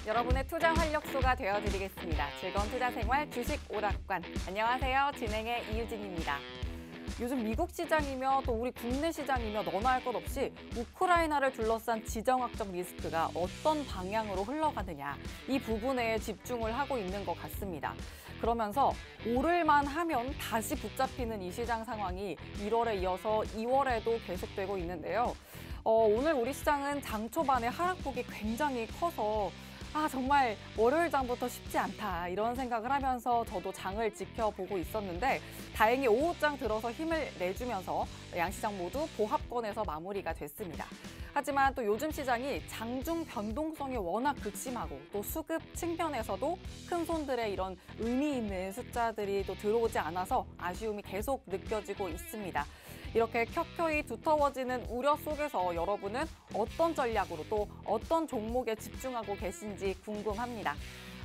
여러분의 투자 활력소가 되어드리겠습니다. 즐거운 투자 생활 주식 오락관. 안녕하세요. 진행의 이유진입니다. 요즘 미국 시장이며 또 우리 국내 시장이며 너나 할 것 없이 우크라이나를 둘러싼 지정학적 리스크가 어떤 방향으로 흘러가느냐, 이 부분에 집중을 하고 있는 것 같습니다. 그러면서 오를만 하면 다시 붙잡히는 이 시장 상황이 1월에 이어서 2월에도 계속되고 있는데요. 오늘 우리 시장은 장 초반에 하락폭이 굉장히 커서 정말 월요일장부터 쉽지 않다, 이런 생각을 하면서 저도 장을 지켜보고 있었는데 다행히 오후장 들어서 힘을 내주면서 양시장 모두 보합권에서 마무리가 됐습니다. 하지만 또 요즘 시장이 장중 변동성이 워낙 극심하고 또 수급 측면에서도 큰 손들의 이런 의미 있는 숫자들이 또 들어오지 않아서 아쉬움이 계속 느껴지고 있습니다. 이렇게 켜켜이 두터워지는 우려 속에서 여러분은 어떤 전략으로 또 어떤 종목에 집중하고 계신지 궁금합니다.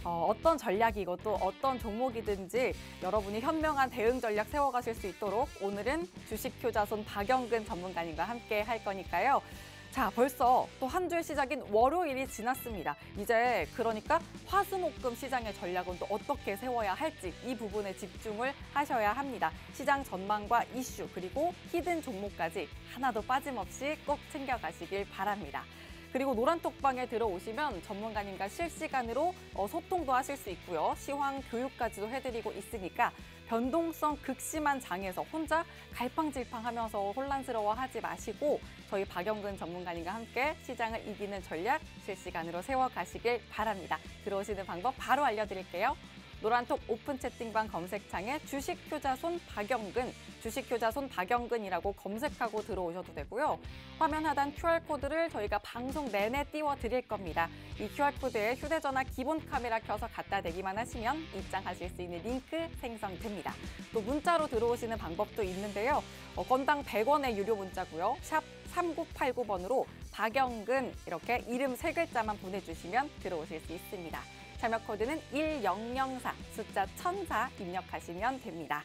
어떤 전략이고 또 어떤 종목이든지 여러분이 현명한 대응 전략 세워가실 수 있도록 오늘은 주식효자손 박영근 전문가님과 함께 할 거니까요. 자, 벌써 또 한 주의 시작인 월요일이 지났습니다. 이제 그러니까 화수목금 시장의 전략은 또 어떻게 세워야 할지 이 부분에 집중을 하셔야 합니다. 시장 전망과 이슈 그리고 히든 종목까지 하나도 빠짐없이 꼭 챙겨가시길 바랍니다. 그리고 노란톡방에 들어오시면 전문가님과 실시간으로 소통도 하실 수 있고요. 시황 교육까지도 해드리고 있으니까 변동성 극심한 장에서 혼자 갈팡질팡하면서 혼란스러워하지 마시고 저희 박영근 전문가님과 함께 시장을 이기는 전략 실시간으로 세워가시길 바랍니다. 들어오시는 방법 바로 알려드릴게요. 노란톡 오픈 채팅방 검색창에 주식효자손 박영근, 주식효자손 박영근이라고 검색하고 들어오셔도 되고요. 화면 하단 QR코드를 저희가 방송 내내 띄워드릴 겁니다. 이 QR코드에 휴대전화 기본 카메라 켜서 갖다 대기만 하시면 입장하실 수 있는 링크 생성됩니다. 또 문자로 들어오시는 방법도 있는데요. 건당 100원의 유료 문자고요. 샵 3989번으로 박영근 이렇게 이름 3글자만 보내주시면 들어오실 수 있습니다. 참여 코드는 1004, 숫자 1004 입력하시면 됩니다.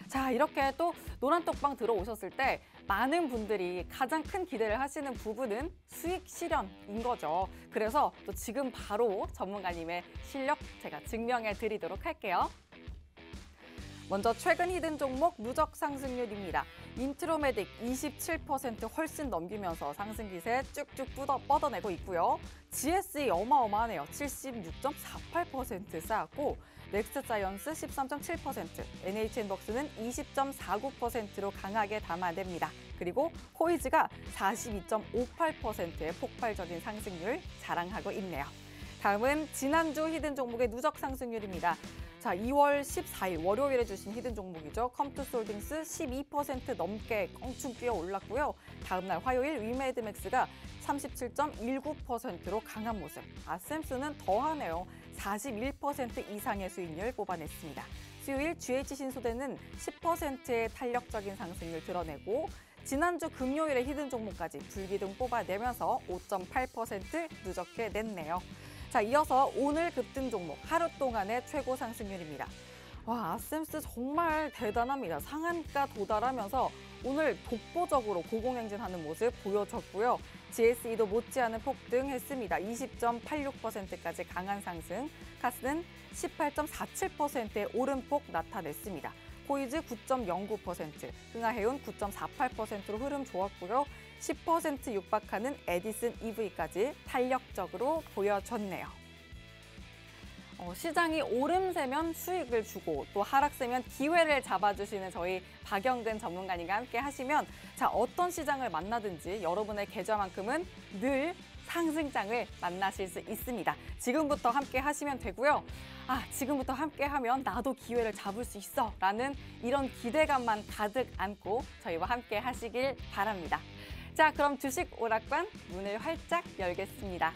자, 이렇게 또 노란톡방 들어오셨을 때 많은 분들이 가장 큰 기대를 하시는 부분은 수익 실현인 거죠. 그래서 또 지금 바로 전문가님의 실력 제가 증명해 드리도록 할게요. 먼저 최근 히든 종목 누적 상승률입니다. 인트로메딕 27% 훨씬 넘기면서 상승 기세 쭉쭉 뻗어내고 있고요. GSE 어마어마하네요. 76.48% 쌓았고 넥스트사이언스 13.7%, NHN벅스는 20.49%로 강하게 담아냅니다. 그리고 코이즈가 42.58%의 폭발적인 상승률 자랑하고 있네요. 다음은 지난주 히든 종목의 누적 상승률입니다. 자, 2월 14일 월요일에 주신 히든 종목이죠. 컴투스홀딩스 12% 넘게 껑충 뛰어 올랐고요. 다음 날 화요일 위메드맥스가 37.19%로 강한 모습. 아셈스는 더하네요. 41% 이상의 수익률 뽑아냈습니다. 수요일 GH신소재는 10%의 탄력적인 상승률 드러내고 지난주 금요일에 히든 종목까지 불기둥 뽑아내면서 5.8% 누적해 냈네요. 자, 이어서 오늘 급등 종목 하루 동안의 최고 상승률입니다. 와, 아셈스 정말 대단합니다. 상한가 도달하면서 오늘 독보적으로 고공행진하는 모습 보여줬고요. GSE도 못지않은 폭등했습니다. 20.86%까지 강한 상승. 카스는 18.47%의 오름폭 나타냈습니다. 코이즈 9.09%, 흥하해운 9.48%로 흐름 좋았고요. 10% 육박하는 에디슨 EV까지 탄력적으로 보여줬네요. 시장이 오름세면 수익을 주고 또 하락세면 기회를 잡아주시는 저희 박영근 전문가님과 함께 하시면 자, 어떤 시장을 만나든지 여러분의 계좌만큼은 늘 상승장을 만나실 수 있습니다. 지금부터 함께 하시면 되고요. 지금부터 함께 하면 나도 기회를 잡을 수 있어 라는 이런 기대감만 가득 안고 저희와 함께 하시길 바랍니다. 자, 그럼 주식 오락관 문을 활짝 열겠습니다.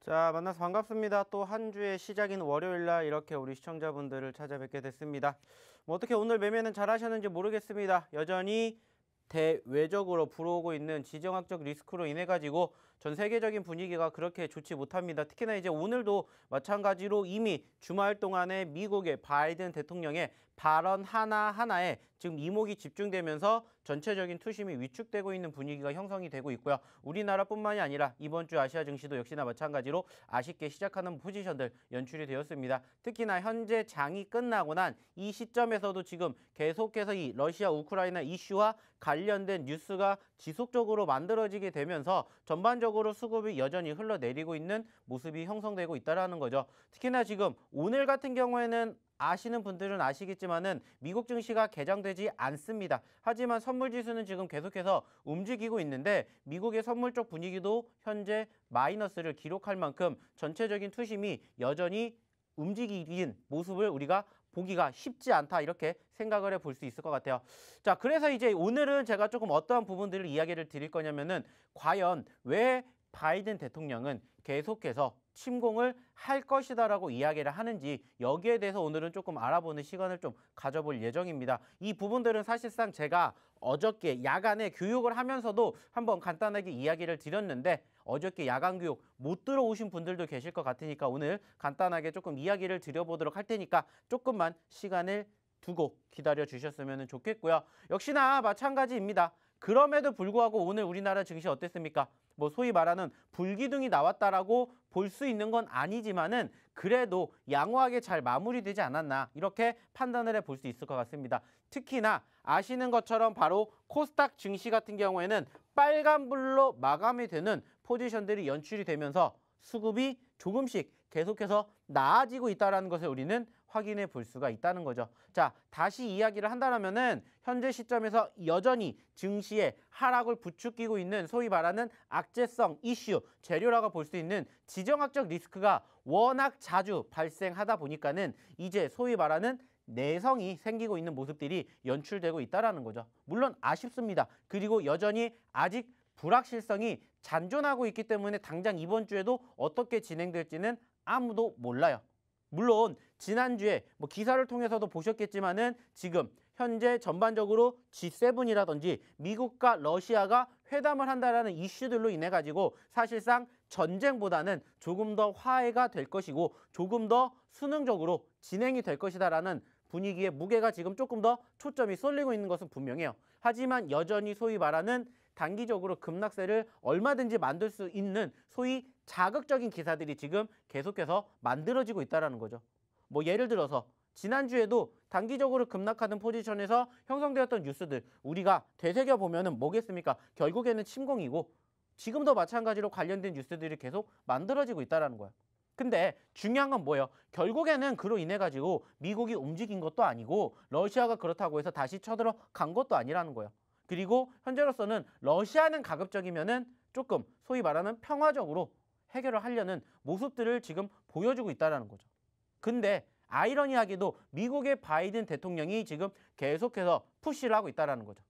자, 만나서 반갑습니다. 또 한 주의 시작인 월요일 날 이렇게 우리 시청자분들을 찾아뵙게 됐습니다. 뭐 어떻게 오늘 매매는 잘 하셨는지 모르겠습니다. 여전히 대외적으로 불어오고 있는 지정학적 리스크로 인해 가지고 전 세계적인 분위기가 그렇게 좋지 못합니다. 특히나 이제 오늘도 마찬가지로 이미 주말 동안에 미국의 바이든 대통령의 발언 하나하나에 지금 이목이 집중되면서 전체적인 투심이 위축되고 있는 분위기가 형성이 되고 있고요. 우리나라뿐만이 아니라 이번 주 아시아 증시도 역시나 마찬가지로 아쉽게 시작하는 포지션들 연출이 되었습니다. 특히나 현재 장이 끝나고 난 이 시점에서도 지금 계속해서 이 러시아 우크라이나 이슈와 관련된 뉴스가 지속적으로 만들어지게 되면서 전반적으로 수급이 여전히 흘러내리고 있는 모습이 형성되고 있다는 거죠. 특히나 지금 오늘 같은 경우에는 아시는 분들은 아시겠지만은 미국 증시가 개장되지 않습니다. 하지만 선물 지수는 지금 계속해서 움직이고 있는데 미국의 선물 쪽 분위기도 현재 마이너스를 기록할 만큼 전체적인 투심이 여전히 움직이긴 모습을 우리가 보기가 쉽지 않다 이렇게 생각을 해볼 수 있을 것 같아요. 자, 그래서 이제 오늘은 제가 조금 어떠한 부분들을 이야기를 드릴 거냐면은 과연 왜 바이든 대통령은 계속해서 침공을 할 것이다라고 이야기를 하는지 여기에 대해서 오늘은 조금 알아보는 시간을 좀 가져볼 예정입니다. 이 부분들은 사실상 제가 어저께 야간에 교육을 하면서도 한번 간단하게 이야기를 드렸는데 어저께 야간 교육 못 들어오신 분들도 계실 것 같으니까 오늘 간단하게 조금 이야기를 드려보도록 할 테니까 조금만 시간을 두고 기다려 주셨으면 좋겠고요. 역시나 마찬가지입니다. 그럼에도 불구하고 오늘 우리나라 증시 어땠습니까? 뭐 소위 말하는 불기둥이 나왔다라고 볼 수 있는 건 아니지만은 그래도 양호하게 잘 마무리되지 않았나 이렇게 판단을 해볼 수 있을 것 같습니다. 특히나 아시는 것처럼 바로 코스닥 증시 같은 경우에는 빨간불로 마감이 되는 포지션들이 연출이 되면서 수급이 조금씩 계속해서 나아지고 있다는 것을 우리는 확인해 볼 수가 있다는 거죠. 자, 다시 이야기를 한다면은 현재 시점에서 여전히 증시에 하락을 부추기고 있는 소위 말하는 악재성 이슈, 재료라고 볼 수 있는 지정학적 리스크가 워낙 자주 발생하다 보니까는 이제 소위 말하는 내성이 생기고 있는 모습들이 연출되고 있다는 거죠. 물론 아쉽습니다. 그리고 여전히 아직 불확실성이 잔존하고 있기 때문에 당장 이번 주에도 어떻게 진행될지는 아무도 몰라요. 물론 지난주에 뭐 기사를 통해서도 보셨겠지만은 지금 현재 전반적으로 G7이라든지 미국과 러시아가 회담을 한다라는 이슈들로 인해 가지고 사실상 전쟁보다는 조금 더 화해가 될 것이고 조금 더 수능적으로 진행이 될 것이다라는 분위기의 무게가 지금 조금 더 초점이 쏠리고 있는 것은 분명해요. 하지만 여전히 소위 말하는 단기적으로 급락세를 얼마든지 만들 수 있는 소위 자극적인 기사들이 지금 계속해서 만들어지고 있다는 거죠. 뭐 예를 들어서 지난주에도 단기적으로 급락하는 포지션에서 형성되었던 뉴스들 우리가 되새겨보면 뭐겠습니까? 결국에는 침공이고 지금도 마찬가지로 관련된 뉴스들이 계속 만들어지고 있다는 거예요. 근데 중요한 건 뭐예요? 결국에는 그로 인해 가지고 미국이 움직인 것도 아니고 러시아가 그렇다고 해서 다시 쳐들어간 것도 아니라는 거예요. 그리고 현재로서는 러시아는 가급적이면은 조금 소위 말하는 평화적으로 해결을 하려는 모습들을 지금 보여주고 있다는 거죠. 근데 아이러니하게도 미국의 바이든 대통령이 지금 계속해서 푸시를 하고 있다는 거죠.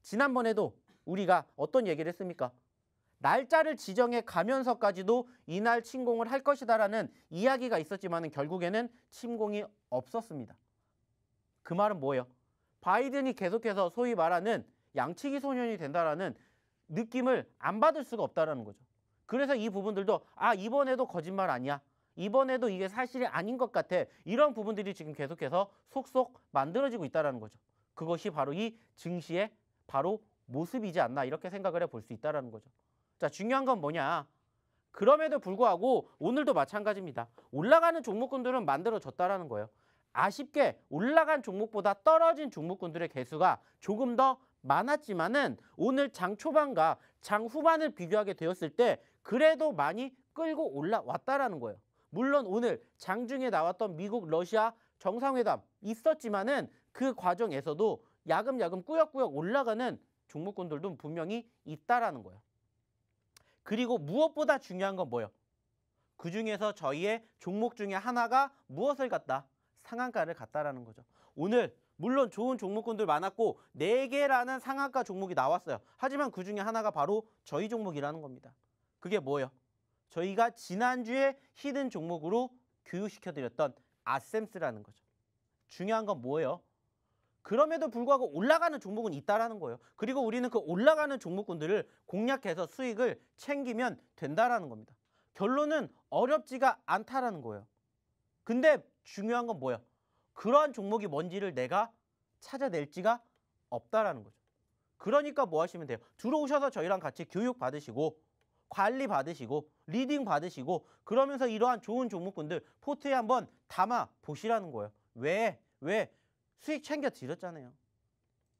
지난번에도 우리가 어떤 얘기를 했습니까? 날짜를 지정해 가면서까지도 이날 침공을 할 것이다라는 이야기가 있었지만 결국에는 침공이 없었습니다. 그 말은 뭐예요? 바이든이 계속해서 소위 말하는 양치기 소년이 된다라는 느낌을 안 받을 수가 없다는 거죠. 그래서 이 부분들도 이번에도 거짓말 아니야. 이번에도 이게 사실이 아닌 것 같아. 이런 부분들이 지금 계속해서 속속 만들어지고 있다는 거죠. 그것이 바로 이 증시의 바로 모습이지 않나 이렇게 생각을 해볼 수 있다는 거죠. 자, 중요한 건 뭐냐. 그럼에도 불구하고 오늘도 마찬가지입니다. 올라가는 종목군들은 만들어졌다는 거예요. 아쉽게 올라간 종목보다 떨어진 종목군들의 개수가 조금 더 많았지만은 오늘 장 초반과 장 후반을 비교하게 되었을 때 그래도 많이 끌고 올라왔다라는 거예요. 물론 오늘 장중에 나왔던 미국 러시아 정상회담 있었지만은 그 과정에서도 야금야금 꾸역꾸역 올라가는 종목군들도 분명히 있다라는 거예요. 그리고 무엇보다 중요한 건 뭐예요? 그 중에서 저희의 종목 중에 하나가 무엇을 갖다? 상한가를 갔다라는 거죠. 오늘 물론 좋은 종목군들 많았고 4개라는 상한가 종목이 나왔어요. 하지만 그 중에 하나가 바로 저희 종목이라는 겁니다. 그게 뭐예요? 저희가 지난주에 히든 종목으로 교육시켜드렸던 아셈스라는 거죠. 중요한 건 뭐예요? 그럼에도 불구하고 올라가는 종목은 있다라는 거예요. 그리고 우리는 그 올라가는 종목군들을 공략해서 수익을 챙기면 된다라는 겁니다. 결론은 어렵지가 않다라는 거예요. 근데 중요한 건 뭐예요? 그러한 종목이 뭔지를 내가 찾아낼지가 없다라는 거죠. 그러니까 뭐 하시면 돼요? 들어오셔서 저희랑 같이 교육 받으시고 관리 받으시고 리딩 받으시고 그러면서 이러한 좋은 종목군들 포트에 한번 담아 보시라는 거예요. 왜? 수익 챙겨 드렸잖아요.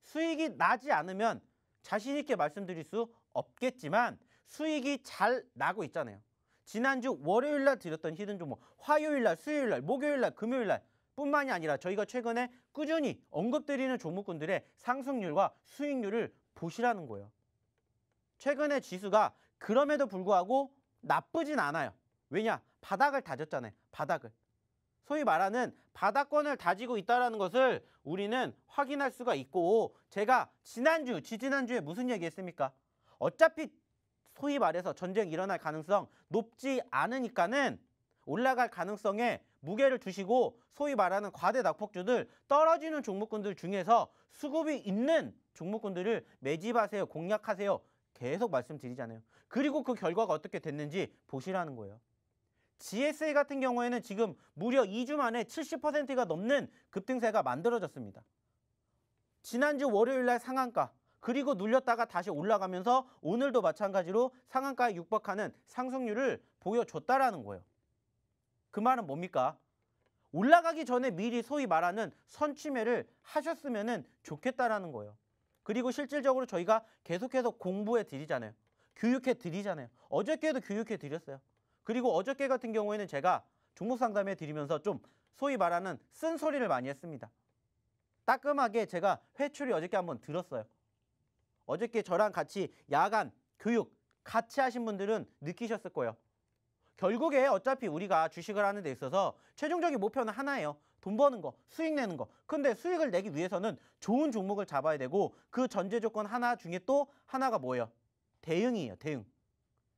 수익이 나지 않으면 자신 있게 말씀드릴 수 없겠지만 수익이 잘 나고 있잖아요. 지난주 월요일 날 드렸던 히든 종목, 화요일 날, 수요일 날, 목요일 날, 금요일 날 뿐만이 아니라 저희가 최근에 꾸준히 언급드리는 종목군들의 상승률과 수익률을 보시라는 거예요. 최근에 지수가 그럼에도 불구하고 나쁘진 않아요. 왜냐? 바닥을 다졌잖아요. 바닥을. 소위 말하는 바닥권을 다지고 있다는 것을 우리는 확인할 수가 있고 제가 지지난주에 무슨 얘기했습니까? 어차피 소위 말해서 전쟁이 일어날 가능성 높지 않으니까는 올라갈 가능성에 무게를 두시고 소위 말하는 과대 낙폭주들 떨어지는 종목군들 중에서 수급이 있는 종목군들을 매집하세요. 공략하세요. 계속 말씀드리잖아요. 그리고 그 결과가 어떻게 됐는지 보시라는 거예요. GSA 같은 경우에는 지금 무려 2주 만에 70%가 넘는 급등세가 만들어졌습니다. 지난주 월요일 날 상한가 그리고 눌렸다가 다시 올라가면서 오늘도 마찬가지로 상한가에 육박하는 상승률을 보여줬다라는 거예요. 그 말은 뭡니까? 올라가기 전에 미리 소위 말하는 선취매를 하셨으면 좋겠다라는 거예요. 그리고 실질적으로 저희가 계속해서 공부해 드리잖아요. 교육해 드리잖아요. 어저께도 교육해 드렸어요. 그리고 어저께 같은 경우에는 제가 종목 상담해 드리면서 좀 소위 말하는 쓴소리를 많이 했습니다. 따끔하게 제가 회초리 어저께 한번 들었어요. 어저께 저랑 같이 야간 교육 같이 하신 분들은 느끼셨을 거예요. 결국에 어차피 우리가 주식을 하는 데 있어서 최종적인 목표는 하나예요. 돈 버는 거, 수익 내는 거. 근데 수익을 내기 위해서는 좋은 종목을 잡아야 되고 그 전제 조건 하나 중에 또 하나가 뭐예요? 대응이에요. 대응.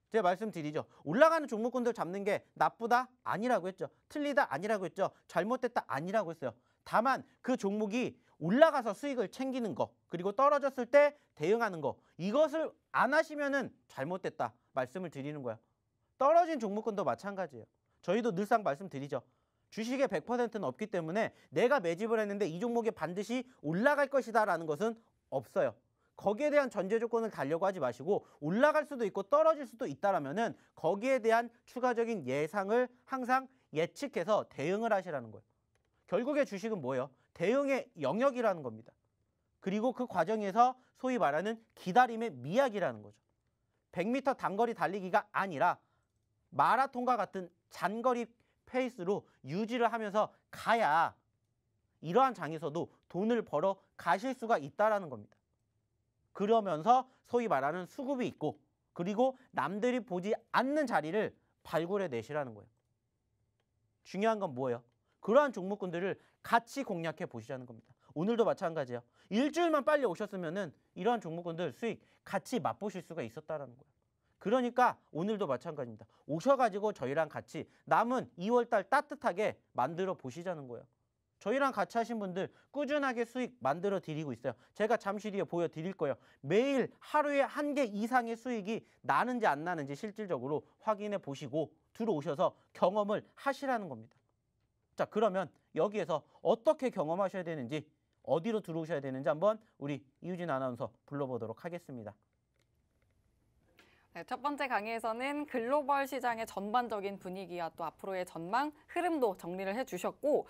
제가 말씀드리죠. 올라가는 종목군들 잡는 게 나쁘다? 아니라고 했죠. 틀리다? 아니라고 했죠. 잘못됐다? 아니라고 했어요. 다만 그 종목이 올라가서 수익을 챙기는 거 그리고 떨어졌을 때 대응하는 거 이것을 안 하시면은 잘못됐다 말씀을 드리는 거예요. 떨어진 종목군도 마찬가지예요. 저희도 늘상 말씀드리죠. 주식의 100%는 없기 때문에 내가 매집을 했는데 이 종목이 반드시 올라갈 것이다 라는 것은 없어요. 거기에 대한 전제 조건을 달려고 하지 마시고 올라갈 수도 있고 떨어질 수도 있다라면은 거기에 대한 추가적인 예상을 항상 예측해서 대응을 하시라는 거예요. 결국에 주식은 뭐예요? 대응의 영역이라는 겁니다. 그리고 그 과정에서 소위 말하는 기다림의 미학이라는 거죠. 100m 단거리 달리기가 아니라 마라톤과 같은 장거리 페이스로 유지를 하면서 가야 이러한 장에서도 돈을 벌어 가실 수가 있다라는 겁니다. 그러면서 소위 말하는 수급이 있고 그리고 남들이 보지 않는 자리를 발굴해 내시라는 거예요. 중요한 건 뭐예요? 그러한 종목군들을 같이 공략해 보시자는 겁니다. 오늘도 마찬가지예요. 일주일만 빨리 오셨으면은 이러한 종목군들 수익 같이 맛보실 수가 있었다라는 거예요. 그러니까 오늘도 마찬가지입니다. 오셔가지고 저희랑 같이 남은 2월달 따뜻하게 만들어 보시자는 거예요. 저희랑 같이 하신 분들 꾸준하게 수익 만들어 드리고 있어요. 제가 잠시 뒤에 보여드릴 거예요. 매일 하루에 1개 이상의 수익이 나는지 안 나는지 실질적으로 확인해 보시고 들어오셔서 경험을 하시라는 겁니다. 자, 그러면 여기에서 어떻게 경험하셔야 되는지 어디로 들어오셔야 되는지 한번 우리 이유진 아나운서 불러보도록 하겠습니다. 네, 첫 번째 강의에서는 글로벌 시장의 전반적인 분위기와 또 앞으로의 전망, 흐름도 정리를 해주셨고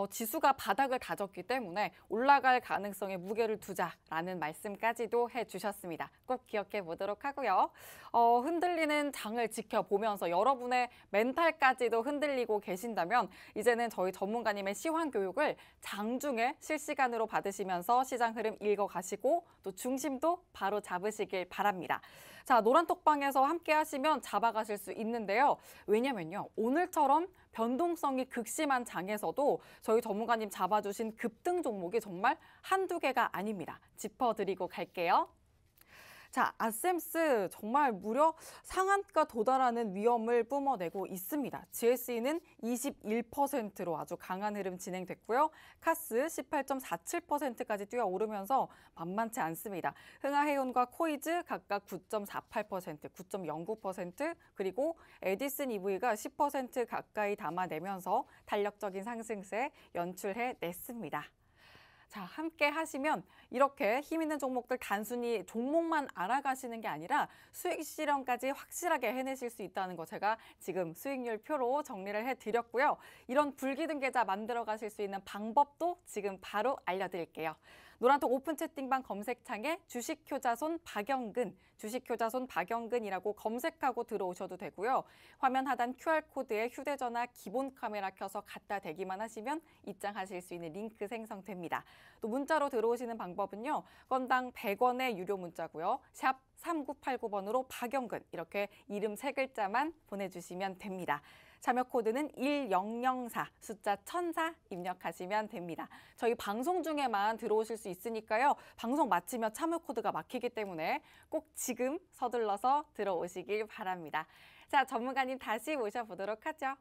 지수가 바닥을 다졌기 때문에 올라갈 가능성에 무게를 두자라는 말씀까지도 해주셨습니다. 꼭 기억해 보도록 하고요. 흔들리는 장을 지켜보면서 여러분의 멘탈까지도 흔들리고 계신다면 이제는 저희 전문가님의 시황 교육을 장중에 실시간으로 받으시면서 시장 흐름 읽어가시고 또 중심도 바로 잡으시길 바랍니다. 자, 노란톡방에서 함께 하시면 잡아가실 수 있는데요. 왜냐면요, 오늘처럼 변동성이 극심한 장에서도 저희 전문가님 잡아주신 급등 종목이 정말 한두 개가 아닙니다. 짚어드리고 갈게요. 자, 아셈스 정말 무려 상한가 도달하는 위험을 뿜어내고 있습니다. GSE는 21%로 아주 강한 흐름 진행됐고요. 카스 18.47%까지 뛰어오르면서 만만치 않습니다. 흥하해운과 코이즈 각각 9.48%, 9.09%, 그리고 에디슨 EV가 10% 가까이 담아내면서 탄력적인 상승세 연출해냈습니다. 자, 함께 하시면 이렇게 힘 있는 종목들 단순히 종목만 알아가시는 게 아니라 수익 실현까지 확실하게 해내실 수 있다는 거 제가 지금 수익률 표로 정리를 해드렸고요. 이런 불기둥 계좌 만들어 가실 수 있는 방법도 지금 바로 알려드릴게요. 노란톡 오픈 채팅방 검색창에 주식효자손 박영근이라고 검색하고 들어오셔도 되고요. 화면 하단 QR코드에 휴대전화 기본 카메라 켜서 갖다 대기만 하시면 입장하실 수 있는 링크 생성됩니다. 또 문자로 들어오시는 방법은요. 건당 100원의 유료 문자고요. 샵 3989번으로 박영근 이렇게 이름 3글자만 보내주시면 됩니다. 참여 코드는 1004, 숫자 1004 입력하시면 됩니다. 저희 방송 중에만 들어오실 수 있으니까요. 방송 마치면 참여 코드가 막히기 때문에 꼭 지금 서둘러서 들어오시길 바랍니다. 자, 전문가님 다시 모셔보도록 하죠.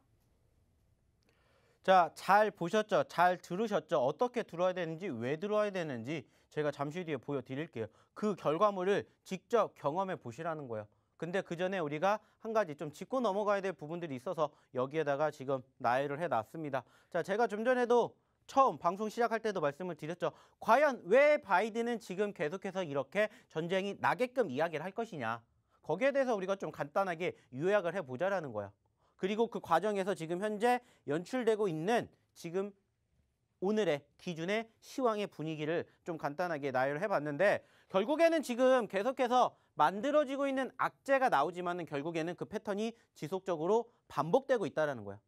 자, 잘 보셨죠? 잘 들으셨죠? 어떻게 들어야 되는지, 왜 들어야 되는지 제가 잠시 뒤에 보여드릴게요. 그 결과물을 직접 경험해 보시라는 거예요. 근데 그 전에 우리가 한 가지 좀 짚고 넘어가야 될 부분들이 있어서 여기에다가 지금 나열을 해놨습니다. 자, 제가 좀 전에도 처음 방송 시작할 때도 말씀을 드렸죠. 과연 왜 바이든은 지금 계속해서 이렇게 전쟁이 나게끔 이야기를 할 것이냐. 거기에 대해서 우리가 좀 간단하게 요약을 해보자라는 거예요. 그리고 그 과정에서 지금 현재 연출되고 있는 지금 오늘의 기준의 시황의 분위기를 좀 간단하게 나열을 해봤는데 결국에는 지금 계속해서 만들어지고 있는 악재가 나오지만은 결국에는 그 패턴이 지속적으로 반복되고 있다는 거예요.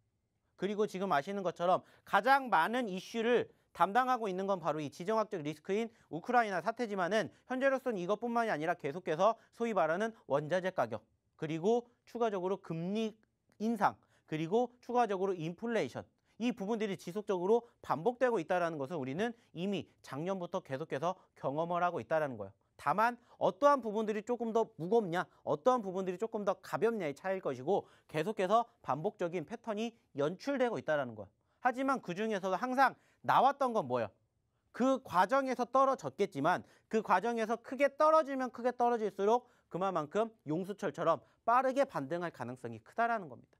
그리고 지금 아시는 것처럼 가장 많은 이슈를 담당하고 있는 건 바로 이 지정학적 리스크인 우크라이나 사태지만은 현재로서는 이것뿐만이 아니라 계속해서 소위 말하는 원자재 가격, 그리고 추가적으로 금리 인상, 그리고 추가적으로 인플레이션, 이 부분들이 지속적으로 반복되고 있다는 것을 우리는 이미 작년부터 계속해서 경험을 하고 있다는 거예요. 다만 어떠한 부분들이 조금 더 무겁냐, 어떠한 부분들이 조금 더 가볍냐의 차이일 것이고 계속해서 반복적인 패턴이 연출되고 있다는 거예요. 하지만 그중에서도 항상 나왔던 건 뭐예요? 그 과정에서 떨어졌겠지만 그 과정에서 크게 떨어지면 크게 떨어질수록 그만큼 용수철처럼 빠르게 반등할 가능성이 크다라는 겁니다.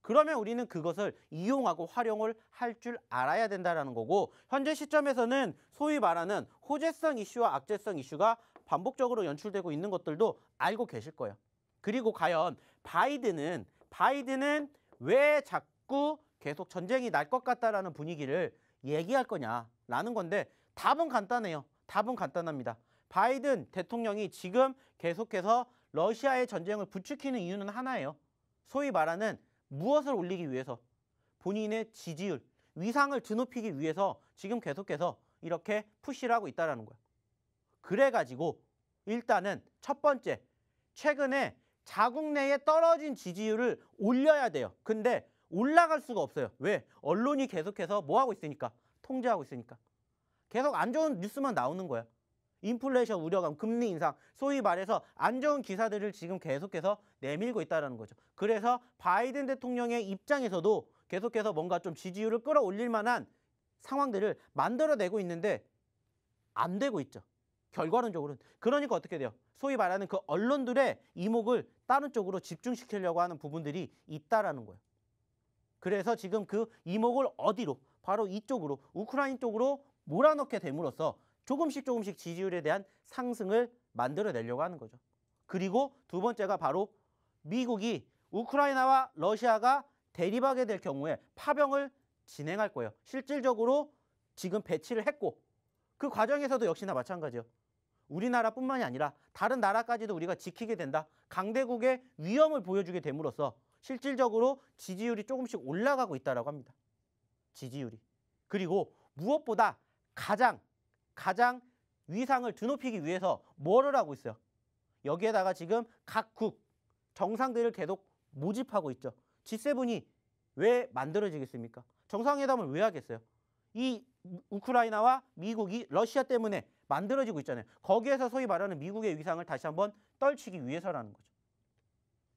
그러면 우리는 그것을 이용하고 활용을 할 줄 알아야 된다는 거고 현재 시점에서는 소위 말하는 호재성 이슈와 악재성 이슈가 반복적으로 연출되고 있는 것들도 알고 계실 거예요. 그리고 과연 바이든은 왜 자꾸 계속 전쟁이 날 것 같다라는 분위기를 얘기할 거냐라는 건데 답은 간단해요. 답은 간단합니다. 바이든 대통령이 지금 계속해서 러시아의 전쟁을 부추기는 이유는 하나예요. 소위 말하는 무엇을 올리기 위해서? 본인의 지지율, 위상을 드높이기 위해서 지금 계속해서 이렇게 푸시를 하고 있다는 거예요. 그래가지고 일단은 첫 번째, 최근에 자국 내에 떨어진 지지율을 올려야 돼요. 근데 올라갈 수가 없어요. 왜? 언론이 계속해서 뭐 하고 있으니까? 통제하고 있으니까. 계속 안 좋은 뉴스만 나오는 거야. 인플레이션 우려감, 금리 인상, 소위 말해서 안 좋은 기사들을 지금 계속해서 내밀고 있다는 거죠. 그래서 바이든 대통령의 입장에서도 계속해서 뭔가 좀 지지율을 끌어올릴 만한 상황들을 만들어내고 있는데 안 되고 있죠. 결과론적으로는. 그러니까 어떻게 돼요? 소위 말하는 그 언론들의 이목을 다른 쪽으로 집중시키려고 하는 부분들이 있다라는 거예요. 그래서 지금 그 이목을 어디로? 바로 이쪽으로, 우크라이나 쪽으로 몰아넣게 됨으로써 조금씩 지지율에 대한 상승을 만들어내려고 하는 거죠. 그리고 두 번째가 바로 미국이 우크라이나와 러시아가 대립하게 될 경우에 파병을 진행할 거예요. 실질적으로 지금 배치를 했고 그 과정에서도 역시나 마찬가지예요. 우리나라뿐만이 아니라 다른 나라까지도 우리가 지키게 된다. 강대국의 위험을 보여주게 됨으로써 실질적으로 지지율이 조금씩 올라가고 있다고 합니다. 지지율이. 그리고 무엇보다 가장 위상을 드높이기 위해서 뭐를 하고 있어요? 여기에다가 지금 각국 정상들을 계속 모집하고 있죠. G7이 왜 만들어지겠습니까? 정상회담을 왜 하겠어요? 이 우크라이나와 미국이 러시아 때문에 만들어지고 있잖아요. 거기에서 소위 말하는 미국의 위상을 다시 한번 떨치기 위해서라는 거죠.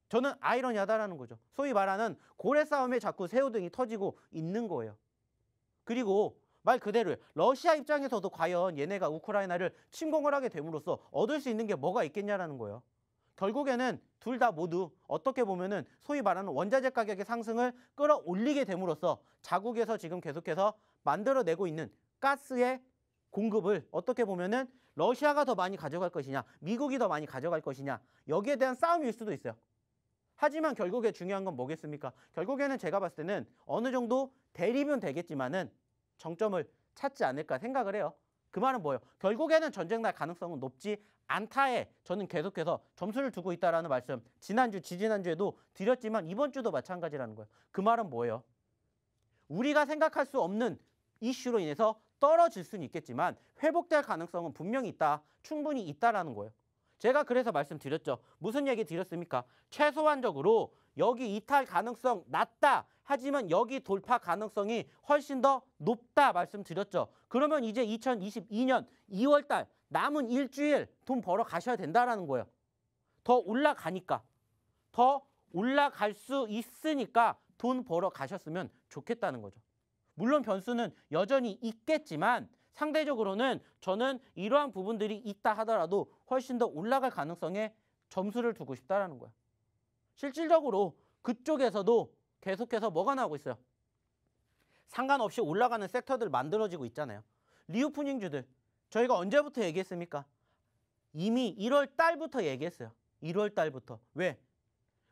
저는 아이러니하다라는 거죠. 소위 말하는 고래 싸움에 자꾸 새우등이 터지고 있는 거예요. 그리고 말 그대로 러시아 입장에서도 과연 얘네가 우크라이나를 침공을 하게 됨으로써 얻을 수 있는 게 뭐가 있겠냐라는 거예요. 결국에는 둘 다 모두 어떻게 보면은 소위 말하는 원자재 가격의 상승을 끌어올리게 됨으로써 자국에서 지금 계속해서 만들어내고 있는 가스의 공급을 어떻게 보면은 러시아가 더 많이 가져갈 것이냐, 미국이 더 많이 가져갈 것이냐, 여기에 대한 싸움일 수도 있어요. 하지만 결국에 중요한 건 뭐겠습니까? 결국에는 제가 봤을 때는 어느 정도 대립은 되겠지만은 정점을 찾지 않을까 생각을 해요. 그 말은 뭐예요? 결국에는 전쟁 날 가능성은 높지 않다에 저는 계속해서 점수를 두고 있다라는 말씀 지난주, 지지난주에도 드렸지만 이번 주도 마찬가지라는 거예요. 그 말은 뭐예요? 우리가 생각할 수 없는 이슈로 인해서 떨어질 수는 있겠지만 회복될 가능성은 분명히 있다, 충분히 있다라는 거예요. 제가 그래서 말씀드렸죠. 무슨 얘기 드렸습니까? 최소한적으로 여기 이탈 가능성 낮다. 하지만 여기 돌파 가능성이 훨씬 더 높다 말씀드렸죠. 그러면 이제 2022년 2월 달 남은 일주일 돈 벌어 가셔야 된다라는 거예요. 더 올라가니까. 더 올라갈 수 있으니까 돈 벌어 가셨으면 좋겠다는 거죠. 물론 변수는 여전히 있겠지만 상대적으로는 저는 이러한 부분들이 있다 하더라도 훨씬 더 올라갈 가능성에 점수를 두고 싶다라는 거예요. 실질적으로 그쪽에서도 계속해서 뭐가 나오고 있어요? 상관없이 올라가는 섹터들 만들어지고 있잖아요. 리오프닝주들 저희가 언제부터 얘기했습니까? 이미 1월 달부터 얘기했어요. 1월 달부터. 왜?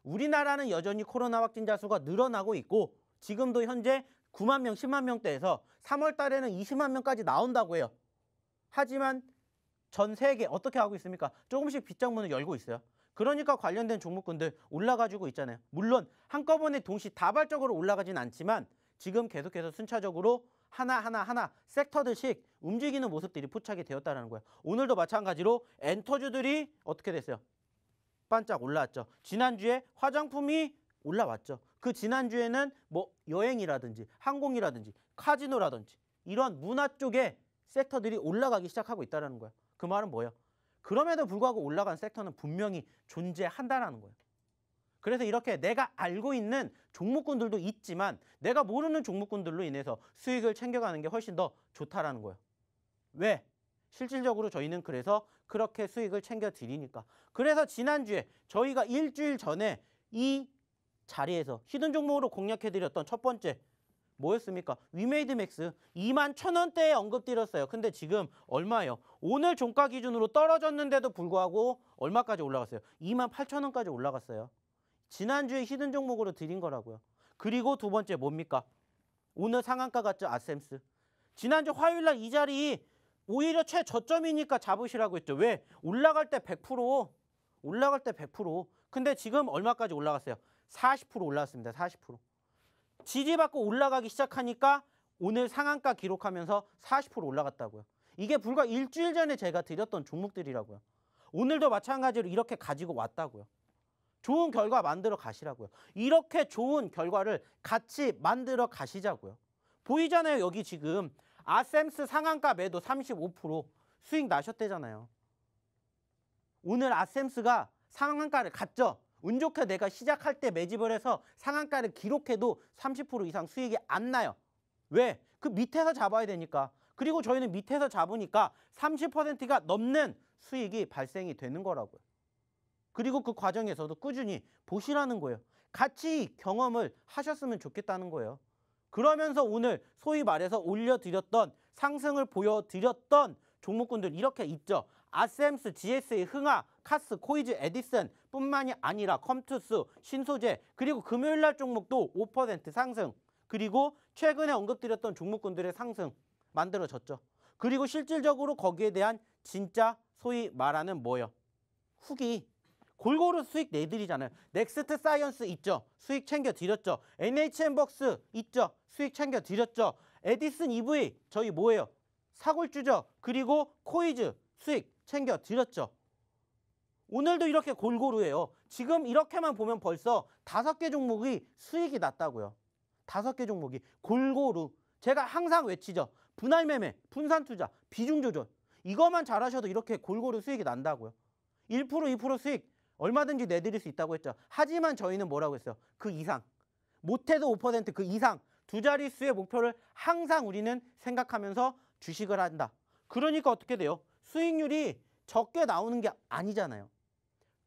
우리나라는 여전히 코로나 확진자 수가 늘어나고 있고 지금도 현재 9만 명, 10만 명대에서 3월 달에는 20만 명까지 나온다고 해요. 하지만 전 세계 어떻게 하고 있습니까? 조금씩 빗장문을 열고 있어요. 그러니까 관련된 종목군들 올라가지고 있잖아요. 물론 한꺼번에 동시다발적으로 올라가진 않지만 지금 계속해서 순차적으로 하나 섹터들씩 움직이는 모습들이 포착이 되었다는 거예요. 오늘도 마찬가지로 엔터주들이 어떻게 됐어요? 반짝 올라왔죠. 지난주에 화장품이 올라왔죠. 그 지난주에는 뭐 여행이라든지 항공이라든지 카지노라든지 이런 문화 쪽의 섹터들이 올라가기 시작하고 있다는 거예요. 그 말은 뭐예요? 그럼에도 불구하고 올라간 섹터는 분명히 존재한다는 거예요. 그래서 이렇게 내가 알고 있는 종목군들도 있지만 내가 모르는 종목군들로 인해서 수익을 챙겨가는 게 훨씬 더 좋다라는 거예요. 왜? 실질적으로 저희는 그래서 그렇게 수익을 챙겨드리니까. 그래서 지난주에 저희가 일주일 전에 이 자리에서 히든 종목으로 공략해드렸던 첫 번째 뭐였습니까? 위메이드맥스 21,000원대에 언급드렸어요. 근데 지금 얼마예요? 오늘 종가 기준으로 떨어졌는데도 불구하고 얼마까지 올라갔어요? 28,000원까지 올라갔어요. 지난주에 히든 종목으로 드린 거라고요. 그리고 두 번째 뭡니까? 오늘 상한가 같죠? 아셈스. 지난주 화요일날 이 자리 오히려 최저점이니까 잡으시라고 했죠. 왜? 올라갈 때 100%. 올라갈 때 100%. 근데 지금 얼마까지 올라갔어요? 40% 올라왔습니다. 40%. 지지받고 올라가기 시작하니까 오늘 상한가 기록하면서 40% 올라갔다고요. 이게 불과 일주일 전에 제가 드렸던 종목들이라고요. 오늘도 마찬가지로 이렇게 가지고 왔다고요. 좋은 결과 만들어 가시라고요. 이렇게 좋은 결과를 같이 만들어 가시자고요. 보이잖아요. 여기 지금 아셈스 상한가 매도 35% 수익 나셨대잖아요. 오늘 아셈스가 상한가를 갔죠. 운 좋게 내가 시작할 때 매집을 해서 상한가를 기록해도 30% 이상 수익이 안 나요. 왜? 그 밑에서 잡아야 되니까. 그리고 저희는 밑에서 잡으니까 30%가 넘는 수익이 발생이 되는 거라고요. 그리고 그 과정에서도 꾸준히 보시라는 거예요. 같이 경험을 하셨으면 좋겠다는 거예요. 그러면서 오늘 소위 말해서 올려드렸던 상승을 보여드렸던 종목군들 이렇게 있죠. 아셈스, GSA, 흥하, 카스, 코이즈, 에디슨 뿐만이 아니라 컴투스, 신소재 그리고 금요일날 종목도 5% 상승 그리고 최근에 언급드렸던 종목군들의 상승 만들어졌죠. 그리고 실질적으로 거기에 대한 진짜 소위 말하는 뭐예요? 후기. 골고루 수익 내드리잖아요. 넥스트 사이언스 있죠. 수익 챙겨드렸죠. NHN벅스 있죠. 수익 챙겨드렸죠. 에디슨 EV 저희 뭐예요? 사골주죠. 그리고 코이즈 수익 챙겨드렸죠. 오늘도 이렇게 골고루 해요. 지금 이렇게만 보면 벌써 5개 종목이 수익이 났다고요. 5개 종목이 골고루. 제가 항상 외치죠. 분할 매매, 분산 투자, 비중 조절. 이것만 잘하셔도 이렇게 골고루 수익이 난다고요. 1%, 2% 수익 얼마든지 내드릴 수 있다고 했죠. 하지만 저희는 뭐라고 했어요? 그 이상. 못해도 5% 그 이상 두 자릿수의 목표를 항상 우리는 생각하면서 주식을 한다. 그러니까 어떻게 돼요? 수익률이 적게 나오는 게 아니잖아요.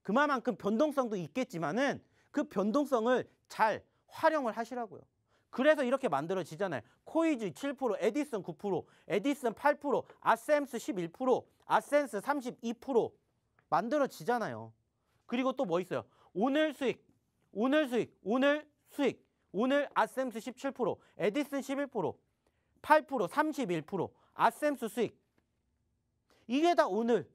그만큼 변동성도 있겠지만은 그 변동성을 잘 활용을 하시라고요. 그래서 이렇게 만들어지잖아요. 코이즈 7%, 에디슨 9%, 에디슨 8%, 아셈스 11%, 아센스 32% 만들어지잖아요. 그리고 또 뭐 있어요? 오늘 수익, 오늘 수익, 오늘 수익, 오늘 아셈스 17%, 에디슨 11%, 8%, 31%, 아셈스 수익. 이게 다 오늘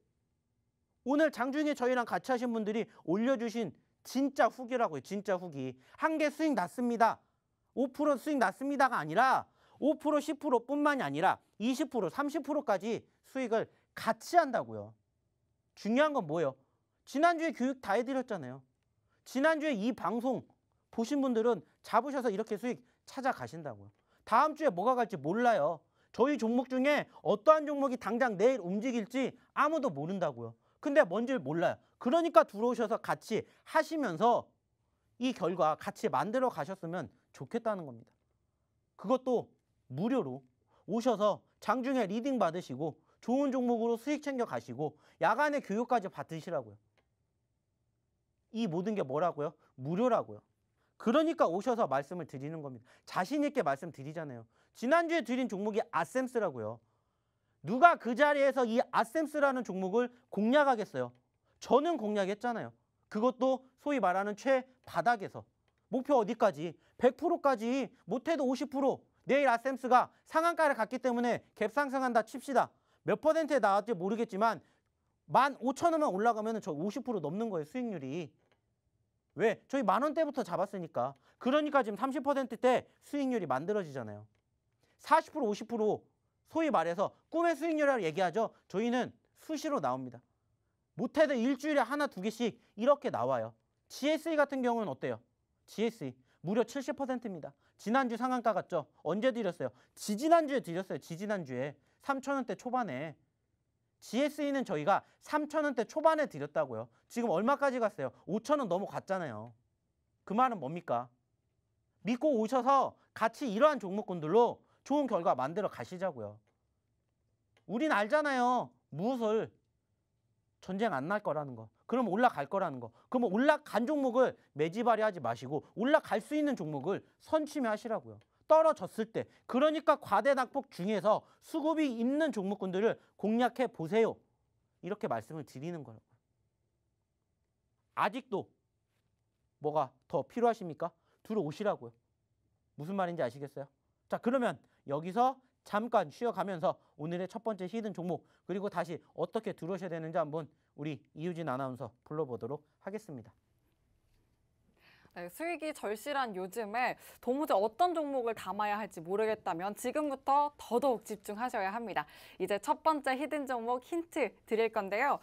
장중에 저희랑 같이 하신 분들이 올려주신 진짜 후기라고요. 진짜 후기. 한 개 수익 났습니다. 5% 수익 났습니다가 아니라 5%, 10%뿐만이 아니라 20%, 30%까지 수익을 같이 한다고요. 중요한 건 뭐예요? 지난주에 교육 다 해드렸잖아요. 지난주에 이 방송 보신 분들은 잡으셔서 이렇게 수익 찾아가신다고요. 다음 주에 뭐가 갈지 몰라요. 저희 종목 중에 어떠한 종목이 당장 내일 움직일지 아무도 모른다고요. 근데 뭔지를 몰라요. 그러니까 들어오셔서 같이 하시면서 이 결과 같이 만들어 가셨으면 좋겠다는 겁니다. 그것도 무료로 오셔서 장중에 리딩 받으시고 좋은 종목으로 수익 챙겨 가시고 야간에 교육까지 받으시라고요. 이 모든 게 뭐라고요? 무료라고요. 그러니까 오셔서 말씀을 드리는 겁니다. 자신 있게 말씀드리잖아요. 지난주에 드린 종목이 아셈스라고요. 누가 그 자리에서 이 아셈스라는 종목을 공략하겠어요? 저는 공략했잖아요. 그것도 소위 말하는 최바닥에서. 목표 어디까지? 100%까지 못해도 50%. 내일 아셈스가 상한가를 갔기 때문에 갭 상승한다 칩시다. 몇 퍼센트에 나왔지 모르겠지만 15,000원만 올라가면 저 50% 넘는 거예요. 수익률이. 왜? 저희 10,000원대부터 잡았으니까. 그러니까 지금 30%대 수익률이 만들어지잖아요. 40%, 50% 소위 말해서 꿈의 수익률이라고 얘기하죠. 저희는 수시로 나옵니다. 못해도 일주일에 하나, 두 개씩 이렇게 나와요. GSE 같은 경우는 어때요? GSE 무려 70%입니다. 지난주 상한가 갔죠? 언제 드렸어요? 지지난주에 드렸어요. 지지난주에 3,000원대 초반에. GSE는 저희가 3,000원대 초반에 드렸다고요. 지금 얼마까지 갔어요? 5,000원 넘어갔잖아요. 그 말은 뭡니까? 믿고 오셔서 같이 이러한 종목군들로 좋은 결과 만들어 가시자고요. 우린 알잖아요. 무엇을 전쟁 안 날 거라는 거. 그럼 올라갈 거라는 거. 그러면 올라간 종목을 매지발이 하지 마시고 올라갈 수 있는 종목을 선취매하시라고요. 떨어졌을 때. 그러니까 과대낙폭 중에서 수급이 있는 종목군들을 공략해 보세요. 이렇게 말씀을 드리는 거라고요. 아직도 뭐가 더 필요하십니까? 들어오시라고요. 무슨 말인지 아시겠어요? 자, 그러면 여기서 잠깐 쉬어가면서 오늘의 첫 번째 히든 종목 그리고 다시 어떻게 들어오셔야 되는지 한번 우리 이유진 아나운서 불러보도록 하겠습니다. 네, 수익이 절실한 요즘에 도무지 어떤 종목을 담아야 할지 모르겠다면 지금부터 더더욱 집중하셔야 합니다. 이제 첫 번째 히든 종목 힌트 드릴 건데요.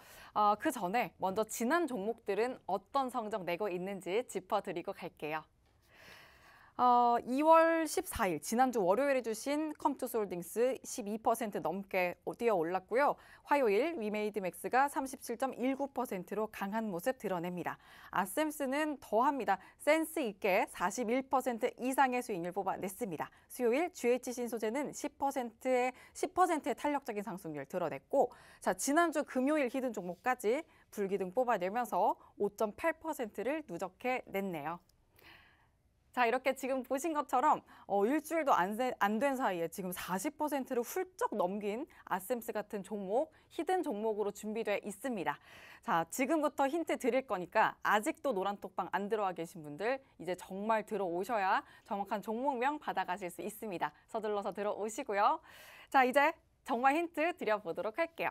그 전에 먼저 지난 종목들은 어떤 성적 내고 있는지 짚어드리고 갈게요. 2월 14일 지난주 월요일에 주신 컴투스홀딩스 12% 넘게 뛰어 올랐고요. 화요일 위메이드맥스가 37.19%로 강한 모습 드러냅니다. 아셈스는 더합니다. 센스 있게 41% 이상의 수익률 뽑아냈습니다. 수요일 GH신소재는 10%의 탄력적인 상승률 드러냈고 자 지난주 금요일 히든 종목까지 불기둥 뽑아내면서 5.8%를 누적해 냈네요. 자 이렇게 지금 보신 것처럼 일주일도 안 된 사이에 지금 40%를 훌쩍 넘긴 아셈스 같은 종목, 히든 종목으로 준비되어 있습니다. 자 지금부터 힌트 드릴 거니까 아직도 노란톡방 안 들어와 계신 분들 이제 정말 들어오셔야 정확한 종목명 받아가실 수 있습니다. 서둘러서 들어오시고요. 자 이제 정말 힌트 드려보도록 할게요.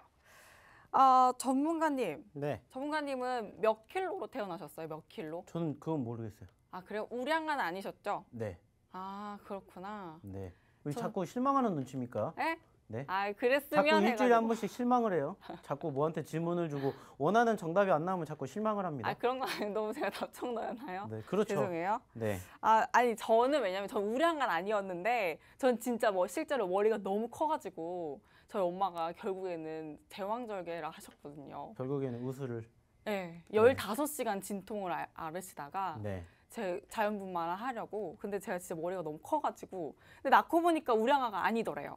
전문가님, 네. 전문가님은 몇 킬로로 태어나셨어요? 몇 킬로? 저는 그건 모르겠어요. 아 그래요? 우량한 아니셨죠? 네. 아 그렇구나. 네. 왜 자꾸 실망하는 눈치입니까? 네? 네. 아, 자꾸 그랬으면 일주일에 해가지고. 한 번씩 실망을 해요. 자꾸 뭐한테 질문을 주고 원하는 정답이 안 나오면 자꾸 실망을 합니다. 아, 그런 거 아니에요. 너무 제가 답정너였나요? 네, 그렇죠. 죄송해요. 네. 아, 아니 저는 왜냐면 전 우량간 아니었는데 전 진짜 뭐 실제로 머리가 너무 커가지고 저희 엄마가 결국에는 제왕절개를 하셨거든요. 결국에는 우수를. 네, 15시간 진통을 앓으시다가 네. 제 자연분만을 하려고. 근데 제가 진짜 머리가 너무 커가지고. 근데 낳고 보니까 우량아가 아니더래요.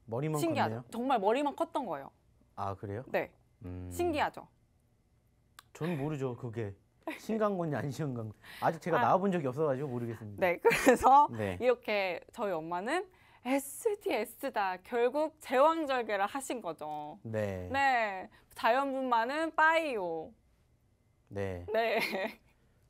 머리만 신기하죠? 컸네요. 정말 머리만 컸던 거예요. 아, 그래요? 네, 신기하죠? 저는 모르죠. 그게 신강건이 안 신강건. 아직 제가 아. 낳아본 적이 없어가지고 모르겠습니다. 네, 그래서 네. 이렇게 저희 엄마는 SDS다. 결국 제왕절개를 하신 거죠. 네. 네, 자연분만은 빠이요. 네. 네,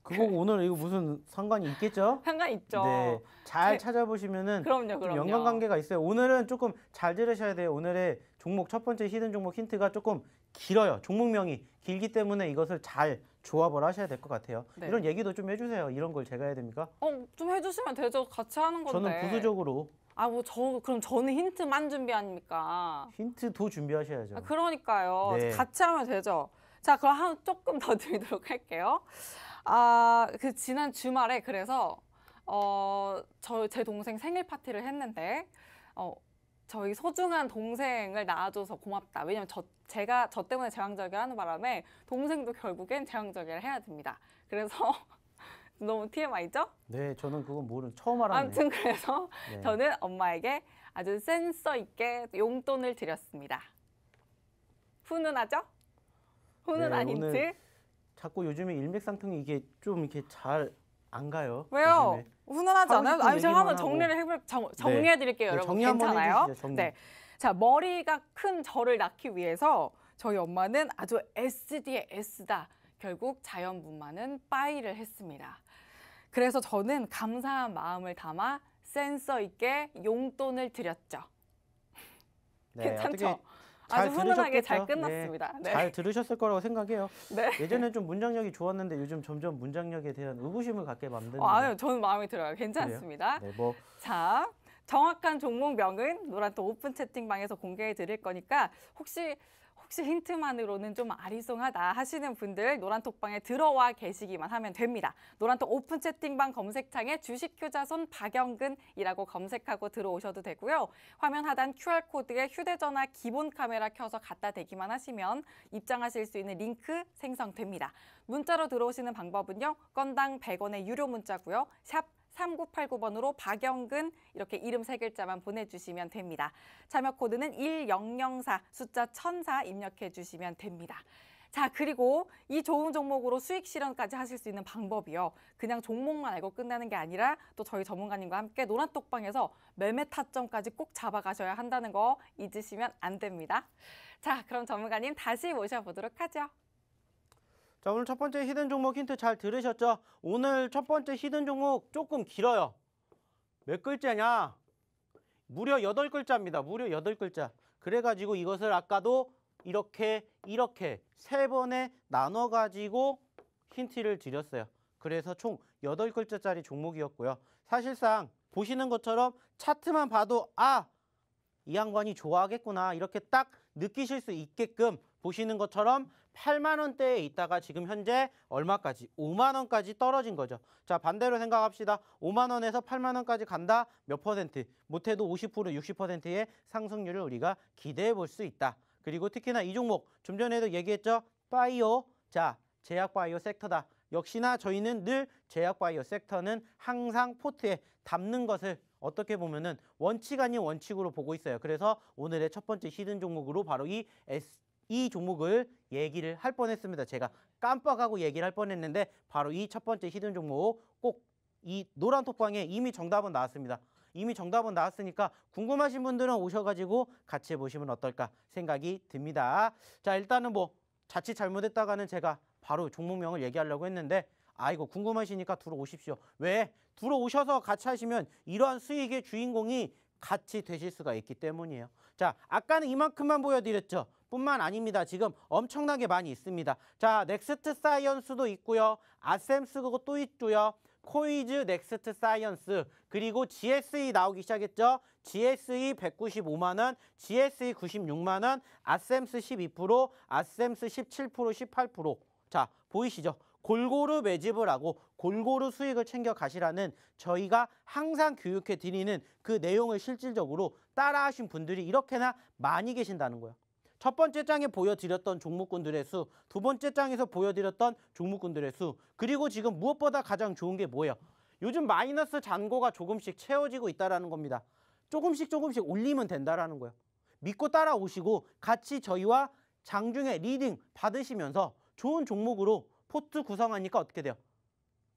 그거 오늘 이거 무슨 상관이 있겠죠? 상관 있죠. 네. 잘 제- 찾아보시면은 그럼요, 좀 그럼요. 연관관계가 있어요. 오늘은 조금 잘 들으셔야 돼요. 오늘의 종목 첫 번째 히든 종목 힌트가 조금 길어요. 종목명이 길기 때문에 이것을 잘 조합을 하셔야 될 것 같아요. 네. 이런 얘기도 좀 해주세요. 이런 걸 제가 해야 됩니까? 좀 해주시면 되죠. 같이 하는 건데. 저는 부수적으로 아, 그럼 저는 힌트만 준비하니까. 힌트도 준비하셔야죠. 아, 그러니까요. 네. 같이 하면 되죠. 자, 그럼 조금 더 드리도록 할게요. 그 지난 주말에 그래서 제 동생 생일 파티를 했는데 저희 소중한 동생을 낳아줘서 고맙다. 왜냐면 제가 저 때문에 제왕절개를 하는 바람에 동생도 결국엔 제왕절개를 해야 됩니다. 그래서 너무 TMI죠? 네, 저는 그건 처음 알았네요. 아무튼 그래서 네. 저는 엄마에게 아주 센서 있게 용돈을 드렸습니다. 훈훈하죠? 훈훈한 네, 힌트? 오늘 자꾸 요즘에 일맥상통이 이게 좀 이렇게 잘 안 가요. 왜요? 요즘에. 훈훈하지 하고 않아요? 싶은 아니, 제가 한번 얘기만 정리해드릴게요, 네, 여러분. 정리 한번 괜찮아요? 해주시죠, 정리. 네. 자, 머리가 큰 저를 낳기 위해서 저희 엄마는 아주 SD의 S다. 결국 자연분만은 빠이를 했습니다. 그래서 저는 감사한 마음을 담아 센서 있게 용돈을 드렸죠. 네, 괜찮죠? 어떻게 아주 훈훈하게 잘 들으셨겠죠? 끝났습니다. 네. 잘 들으셨을 거라고 생각해요. 네. 예전엔 좀 문장력이 좋았는데 요즘 점점 문장력에 대한 의구심을 갖게 만드는. 아유, 저는 마음에 들어요. 괜찮습니다. 네, 뭐 자, 정확한 종목명은 노란톡 오픈 채팅방에서 공개해 드릴 거니까 혹시 힌트만으로는 좀 아리송하다 하시는 분들 노란톡방에 들어와 계시기만 하면 됩니다. 노란톡 오픈 채팅방 검색창에 주식효자손 박영근이라고 검색하고 들어오셔도 되고요. 화면 하단 QR코드에 휴대전화 기본 카메라 켜서 갖다 대기만 하시면 입장하실 수 있는 링크 생성됩니다. 문자로 들어오시는 방법은요. 건당 100원의 유료 문자고요. 샵 3989번으로 박영근 이렇게 이름 3글자만 보내주시면 됩니다. 참여 코드는 1004 숫자 1004 입력해 주시면 됩니다. 자, 그리고 이 좋은 종목으로 수익 실현까지 하실 수 있는 방법이요. 그냥 종목만 알고 끝나는 게 아니라 또 저희 전문가님과 함께 노란톡방에서 매매 타점까지 꼭 잡아가셔야 한다는 거 잊으시면 안 됩니다. 자, 그럼 전문가님 다시 모셔보도록 하죠. 자, 오늘 첫 번째 히든 종목 힌트 잘 들으셨죠? 오늘 첫 번째 히든 종목 조금 길어요. 몇 글자냐? 무려 8글자입니다. 무려 8글자. 그래가지고 이것을 아까도 이렇게 3번에 나눠가지고 힌트를 드렸어요. 그래서 총 8글자짜리 종목이었고요. 사실상 보시는 것처럼 차트만 봐도 이 양반이 좋아하겠구나 이렇게 딱 느끼실 수 있게끔 보시는 것처럼 8만 원대에 있다가 지금 현재 얼마까지? 5만 원까지 떨어진 거죠. 자, 반대로 생각합시다. 5만 원에서 8만 원까지 간다. 몇 퍼센트? 못해도 50%, 60%의 상승률을 우리가 기대해 볼 수 있다. 그리고 특히나 이 종목 좀 전에도 얘기했죠. 바이오. 자, 제약 바이오 섹터다. 역시나 저희는 늘 제약 바이오 섹터는 항상 포트에 담는 것을 어떻게 보면은 원칙 아닌 원칙으로 보고 있어요. 그래서 오늘의 첫 번째 히든 종목으로 바로 이 종목을 얘기를 할 뻔했습니다. 제가 깜빡하고 얘기를 할 뻔했는데 바로 이 첫 번째 히든 종목 꼭 이 노란 톡방에 이미 정답은 나왔습니다. 이미 정답은 나왔으니까 궁금하신 분들은 오셔가지고 같이 해보시면 어떨까 생각이 듭니다. 자, 일단은 뭐 자칫 잘못했다가는 제가 바로 종목명을 얘기하려고 했는데 이거 궁금하시니까 들어오십시오. 왜? 들어오셔서 같이 하시면 이러한 수익의 주인공이 같이 되실 수가 있기 때문이에요. 자, 아까는 이만큼만 보여드렸죠. 뿐만 아닙니다. 지금 엄청나게 많이 있습니다. 자, 넥스트 사이언스도 있고요. 아셈스도 또 있고요. 코이즈, 넥스트 사이언스, 그리고 GSE 나오기 시작했죠. GSE 195만 원, GSE 96만 원, 아셈스 12%, 아셈스 17%, 18%. 자, 보이시죠? 골고루 매집을 하고 골고루 수익을 챙겨 가시라는 저희가 항상 교육해 드리는 그 내용을 실질적으로 따라하신 분들이 이렇게나 많이 계신다는 거예요. 첫 번째 장에 보여드렸던 종목군들의 수, 두 번째 장에서 보여드렸던 종목군들의 수, 그리고 지금 무엇보다 가장 좋은 게 뭐예요? 요즘 마이너스 잔고가 조금씩 채워지고 있다는 겁니다. 조금씩 올리면 된다는 거예요. 믿고 따라오시고 같이 저희와 장중에 리딩 받으시면서 좋은 종목으로 포트 구성하니까 어떻게 돼요?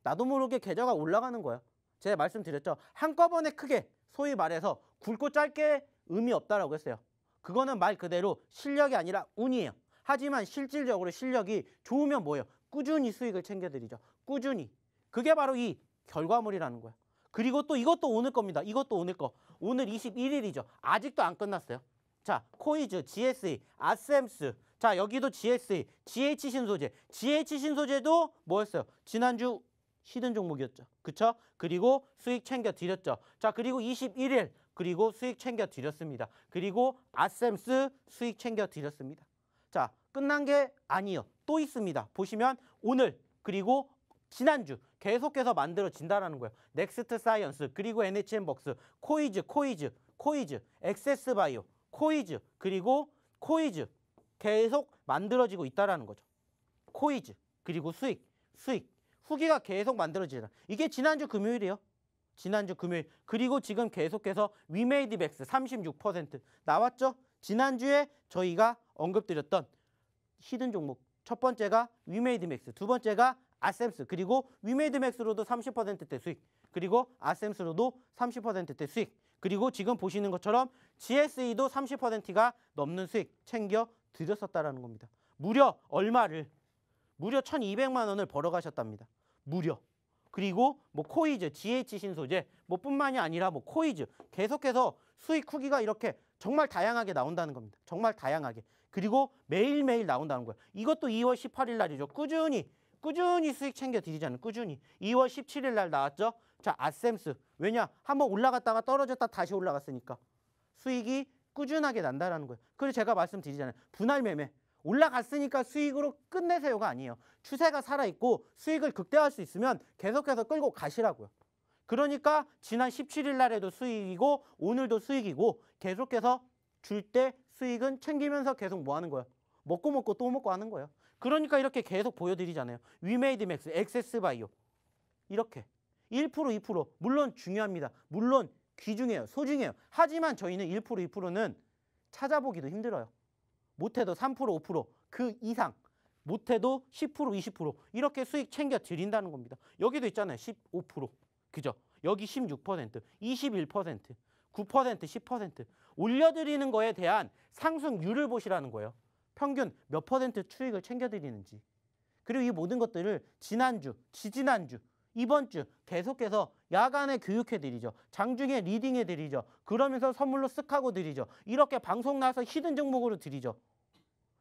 나도 모르게 계좌가 올라가는 거예요. 제가 말씀드렸죠. 한꺼번에 크게 소위 말해서 굵고 짧게 의미 없다라고 했어요. 그거는 말 그대로 실력이 아니라 운이에요. 하지만 실질적으로 실력이 좋으면 뭐예요? 꾸준히 수익을 챙겨드리죠. 꾸준히. 그게 바로 이 결과물이라는 거예요. 그리고 또 이것도 오늘 겁니다. 이것도 오늘 거. 오늘 21일이죠. 아직도 안 끝났어요. 자, 코이즈, GSE, 아셈스. 자, 여기도 GSE, GH 신소재. GH 신소재도 뭐였어요? 지난주 히든 종목이었죠. 그쵸? 그리고 수익 챙겨드렸죠. 자, 그리고 21일. 그리고 수익 챙겨드렸습니다. 그리고 아셈스 수익 챙겨드렸습니다. 자, 끝난 게 아니에요. 또 있습니다. 보시면 오늘 그리고 지난주 계속해서 만들어진다는 거예요. 넥스트 사이언스, 그리고 NHN벅스, 코이즈, 엑세스바이오, 코이즈, 그리고 코이즈 계속 만들어지고 있다는 거죠. 코이즈, 그리고 수익. 후기가 계속 만들어지잖아. 이게 지난주 금요일이에요. 지난주 금요일. 그리고 지금 계속해서 위메이드맥스 36% 나왔죠? 지난주에 저희가 언급드렸던 히든 종목. 첫 번째가 위메이드맥스, 두 번째가 아셈스, 그리고 위메이드맥스로도 30%대 수익, 그리고 아셈스로도 30%대 수익, 그리고 지금 보시는 것처럼 GSE도 30%가 넘는 수익 챙겨 드렸었다라는 겁니다. 무려 얼마를? 무려 1,200만 원을 벌어가셨답니다. 무려. 그리고 뭐 코이즈, GH 신소재 뭐 뿐만이 아니라 뭐 코이즈 계속해서 수익 후기가 이렇게 정말 다양하게 나온다는 겁니다. 정말 다양하게. 그리고 매일매일 나온다는 거예요. 이것도 2월 18일 날이죠. 꾸준히 수익 챙겨 드리자는 꾸준히. 2월 17일 날 나왔죠. 자, 아셈스. 왜냐? 한번 올라갔다가 떨어졌다 다시 올라갔으니까. 수익이 꾸준하게 난다라는 거예요. 그래서 제가 말씀드리잖아요. 분할 매매. 올라갔으니까 수익으로 끝내세요가 아니에요. 추세가 살아있고 수익을 극대화할 수 있으면 계속해서 끌고 가시라고요. 그러니까 지난 17일 날에도 수익이고 오늘도 수익이고 계속해서 줄 때 수익은 챙기면서 계속 뭐 하는 거예요? 먹고 또 먹고 하는 거예요. 그러니까 이렇게 계속 보여드리잖아요. 위메이드맥스, 엑세스바이오 이렇게 1%, 2% 물론 중요합니다. 물론 귀중해요. 소중해요. 하지만 저희는 1%, 2%는 찾아보기도 힘들어요. 못해도 3%, 5% 그 이상 못해도 10%, 20% 이렇게 수익 챙겨 드린다는 겁니다. 여기도 있잖아요. 15%. 그죠? 여기 16%, 21%, 9%, 10% 올려드리는 거에 대한 상승률을 보시라는 거예요. 평균 몇 퍼센트 수익을 챙겨드리는지. 그리고 이 모든 것들을 지난주, 지지난주, 이번 주 계속해서 야간에 교육해드리죠. 장중에 리딩해드리죠. 그러면서 선물로 쓱 하고 드리죠. 이렇게 방송 나와서 히든 종목으로 드리죠.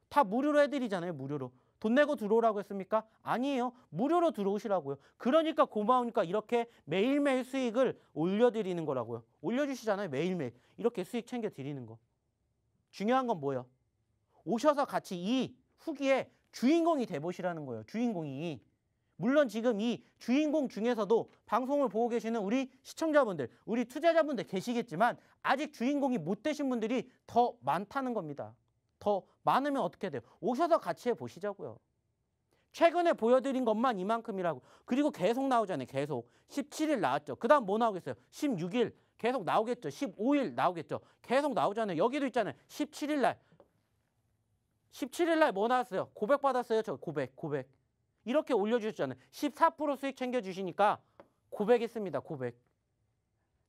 다 무료로 해드리잖아요. 무료로. 돈 내고 들어오라고 했습니까? 아니에요. 무료로 들어오시라고요. 그러니까 고마우니까 이렇게 매일매일 수익을 올려드리는 거라고요. 올려주시잖아요. 매일매일. 이렇게 수익 챙겨드리는 거. 중요한 건 뭐예요? 오셔서 같이 이 후기에 주인공이 돼보시라는 거예요. 주인공이. 물론 지금 이 주인공 중에서도 방송을 보고 계시는 우리 시청자분들, 우리 투자자분들 계시겠지만 아직 주인공이 못 되신 분들이 더 많다는 겁니다. 더 많으면 어떻게 돼요? 오셔서 같이 해보시자고요. 최근에 보여드린 것만 이만큼이라고. 그리고 계속 나오잖아요. 계속. 17일 나왔죠. 그 다음 뭐 나오겠어요? 16일 계속 나오겠죠. 15일 나오겠죠. 계속 나오잖아요. 여기도 있잖아요. 17일 날. 17일 날 뭐 나왔어요? 고백 받았어요. 저 고백. 이렇게 올려주셨잖아요. 14% 수익 챙겨주시니까 고백했습니다. 고백.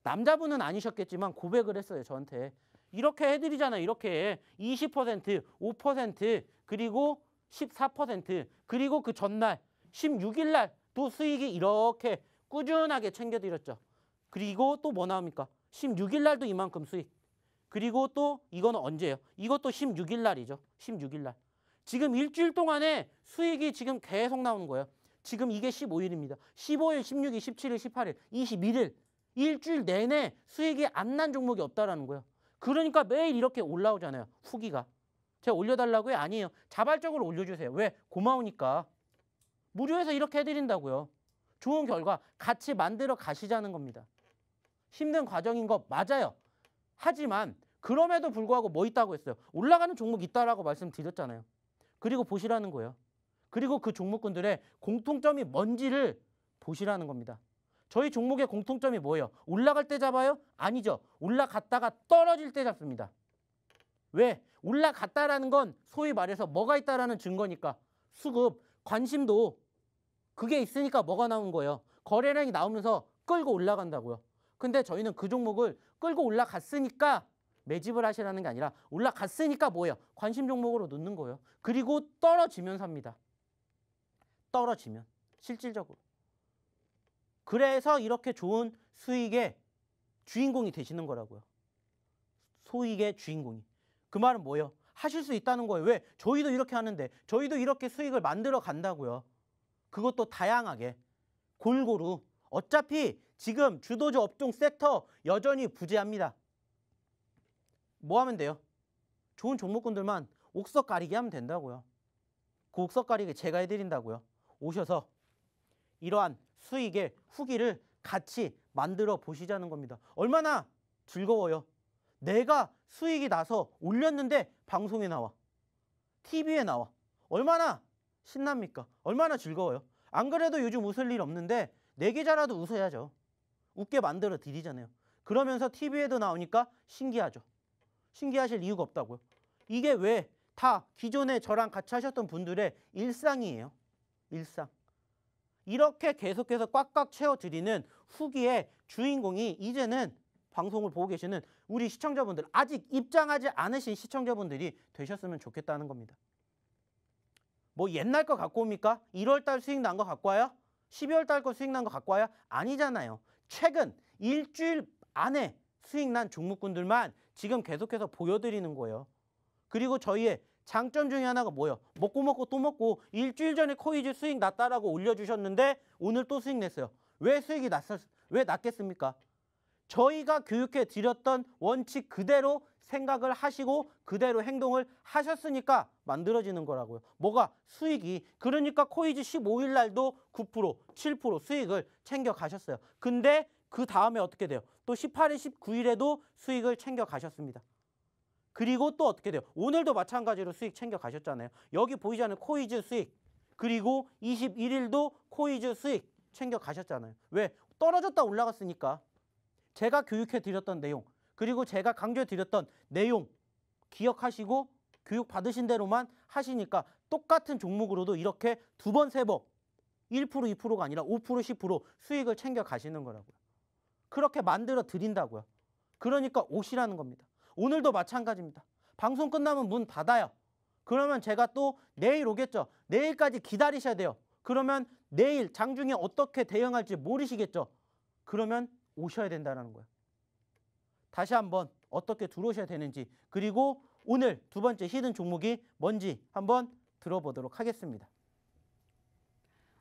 남자분은 아니셨겠지만 고백을 했어요. 저한테. 이렇게 해드리잖아요. 이렇게 20%, 5%, 그리고 14%, 그리고 그 전날 16일 날 또 수익이 이렇게 꾸준하게 챙겨드렸죠. 그리고 또 뭐 나옵니까? 16일 날도 이만큼 수익. 그리고 또 이거는 언제예요? 이것도 16일 날이죠. 16일 날. 지금 일주일 동안에 수익이 지금 계속 나오는 거예요. 지금 이게 15일입니다. 15일, 16일, 17일, 18일, 21일 일주일 내내 수익이 안 난 종목이 없다라는 거예요. 그러니까 매일 이렇게 올라오잖아요. 후기가. 제가 올려달라고요? 아니에요. 자발적으로 올려주세요. 왜? 고마우니까. 무료해서 이렇게 해드린다고요. 좋은 결과 같이 만들어 가시자는 겁니다. 힘든 과정인 거 맞아요. 하지만 그럼에도 불구하고 뭐 있다고 했어요? 올라가는 종목 있다라고 말씀드렸잖아요. 그리고 보시라는 거예요. 그리고 그 종목군들의 공통점이 뭔지를 보시라는 겁니다. 저희 종목의 공통점이 뭐예요? 올라갈 때 잡아요? 아니죠. 올라갔다가 떨어질 때 잡습니다. 왜? 올라갔다라는 건 소위 말해서 뭐가 있다라는 증거니까. 수급, 관심도 그게 있으니까 뭐가 나온 거예요? 거래량이 나오면서 끌고 올라간다고요. 근데 저희는 그 종목을 끌고 올라갔으니까 매집을 하시라는 게 아니라 올라갔으니까 뭐예요? 관심 종목으로 넣는 거예요. 그리고 떨어지면 삽니다. 떨어지면 실질적으로. 그래서 이렇게 좋은 수익의 주인공이 되시는 거라고요. 소익의 주인공이. 그 말은 뭐예요? 하실 수 있다는 거예요. 왜? 저희도 이렇게 하는데 저희도 이렇게 수익을 만들어 간다고요. 그것도 다양하게 골고루. 어차피 지금 주도주 업종 섹터 여전히 부재합니다. 뭐 하면 돼요? 좋은 종목군들만 옥석 가리기 하면 된다고요. 그 옥석 가리기 제가 해드린다고요. 오셔서 이러한 수익의 후기를 같이 만들어 보시자는 겁니다. 얼마나 즐거워요. 내가 수익이 나서 올렸는데 방송에 나와. TV에 나와. 얼마나 신납니까? 얼마나 즐거워요. 안 그래도 요즘 웃을 일 없는데 내 계좌라도 웃어야죠. 웃게 만들어 드리잖아요. 그러면서 TV에도 나오니까 신기하죠. 신기하실 이유가 없다고요. 이게 왜 다 기존에 저랑 같이 하셨던 분들의 일상이에요. 일상. 이렇게 계속해서 꽉꽉 채워드리는 후기의 주인공이 이제는 방송을 보고 계시는 우리 시청자분들, 아직 입장하지 않으신 시청자분들이 되셨으면 좋겠다는 겁니다. 뭐 옛날 거 갖고 옵니까? 1월 달 수익 난 거 갖고 와요? 12월 달 거 수익 난 거 갖고 와요? 아니잖아요. 최근 일주일 안에 수익 난 종목군들만 지금 계속해서 보여드리는 거예요. 그리고 저희의 장점 중에 하나가 뭐예요? 먹고 또 먹고 일주일 전에 코이즈 수익 났다라고 올려주셨는데 오늘 또 수익 냈어요. 왜 수익이 왜 났겠습니까? 저희가 교육해 드렸던 원칙 그대로 생각을 하시고 그대로 행동을 하셨으니까 만들어지는 거라고요. 뭐가? 수익이. 그러니까 코이즈 15일 날도 9%, 7% 수익을 챙겨 가셨어요. 근데 그 다음에 어떻게 돼요? 또 18일, 19일에도 수익을 챙겨 가셨습니다. 그리고 또 어떻게 돼요? 오늘도 마찬가지로 수익 챙겨 가셨잖아요. 여기 보이지 않는 코이즈 수익. 그리고 21일도 코이즈 수익 챙겨 가셨잖아요. 왜? 떨어졌다 올라갔으니까. 제가 교육해 드렸던 내용, 그리고 제가 강조해 드렸던 내용 기억하시고 교육 받으신 대로만 하시니까 똑같은 종목으로도 이렇게 두 번, 세 번 1%, 2%가 아니라 5%, 10% 수익을 챙겨 가시는 거라고요. 그렇게 만들어 드린다고요. 그러니까 오시라는 겁니다. 오늘도 마찬가지입니다. 방송 끝나면 문 닫아요. 그러면 제가 또 내일 오겠죠. 내일까지 기다리셔야 돼요. 그러면 내일 장중에 어떻게 대응할지 모르시겠죠. 그러면 오셔야 된다는 거예요. 다시 한번 어떻게 들어오셔야 되는지, 그리고 오늘 두 번째 히든 종목이 뭔지 한번 들어보도록 하겠습니다.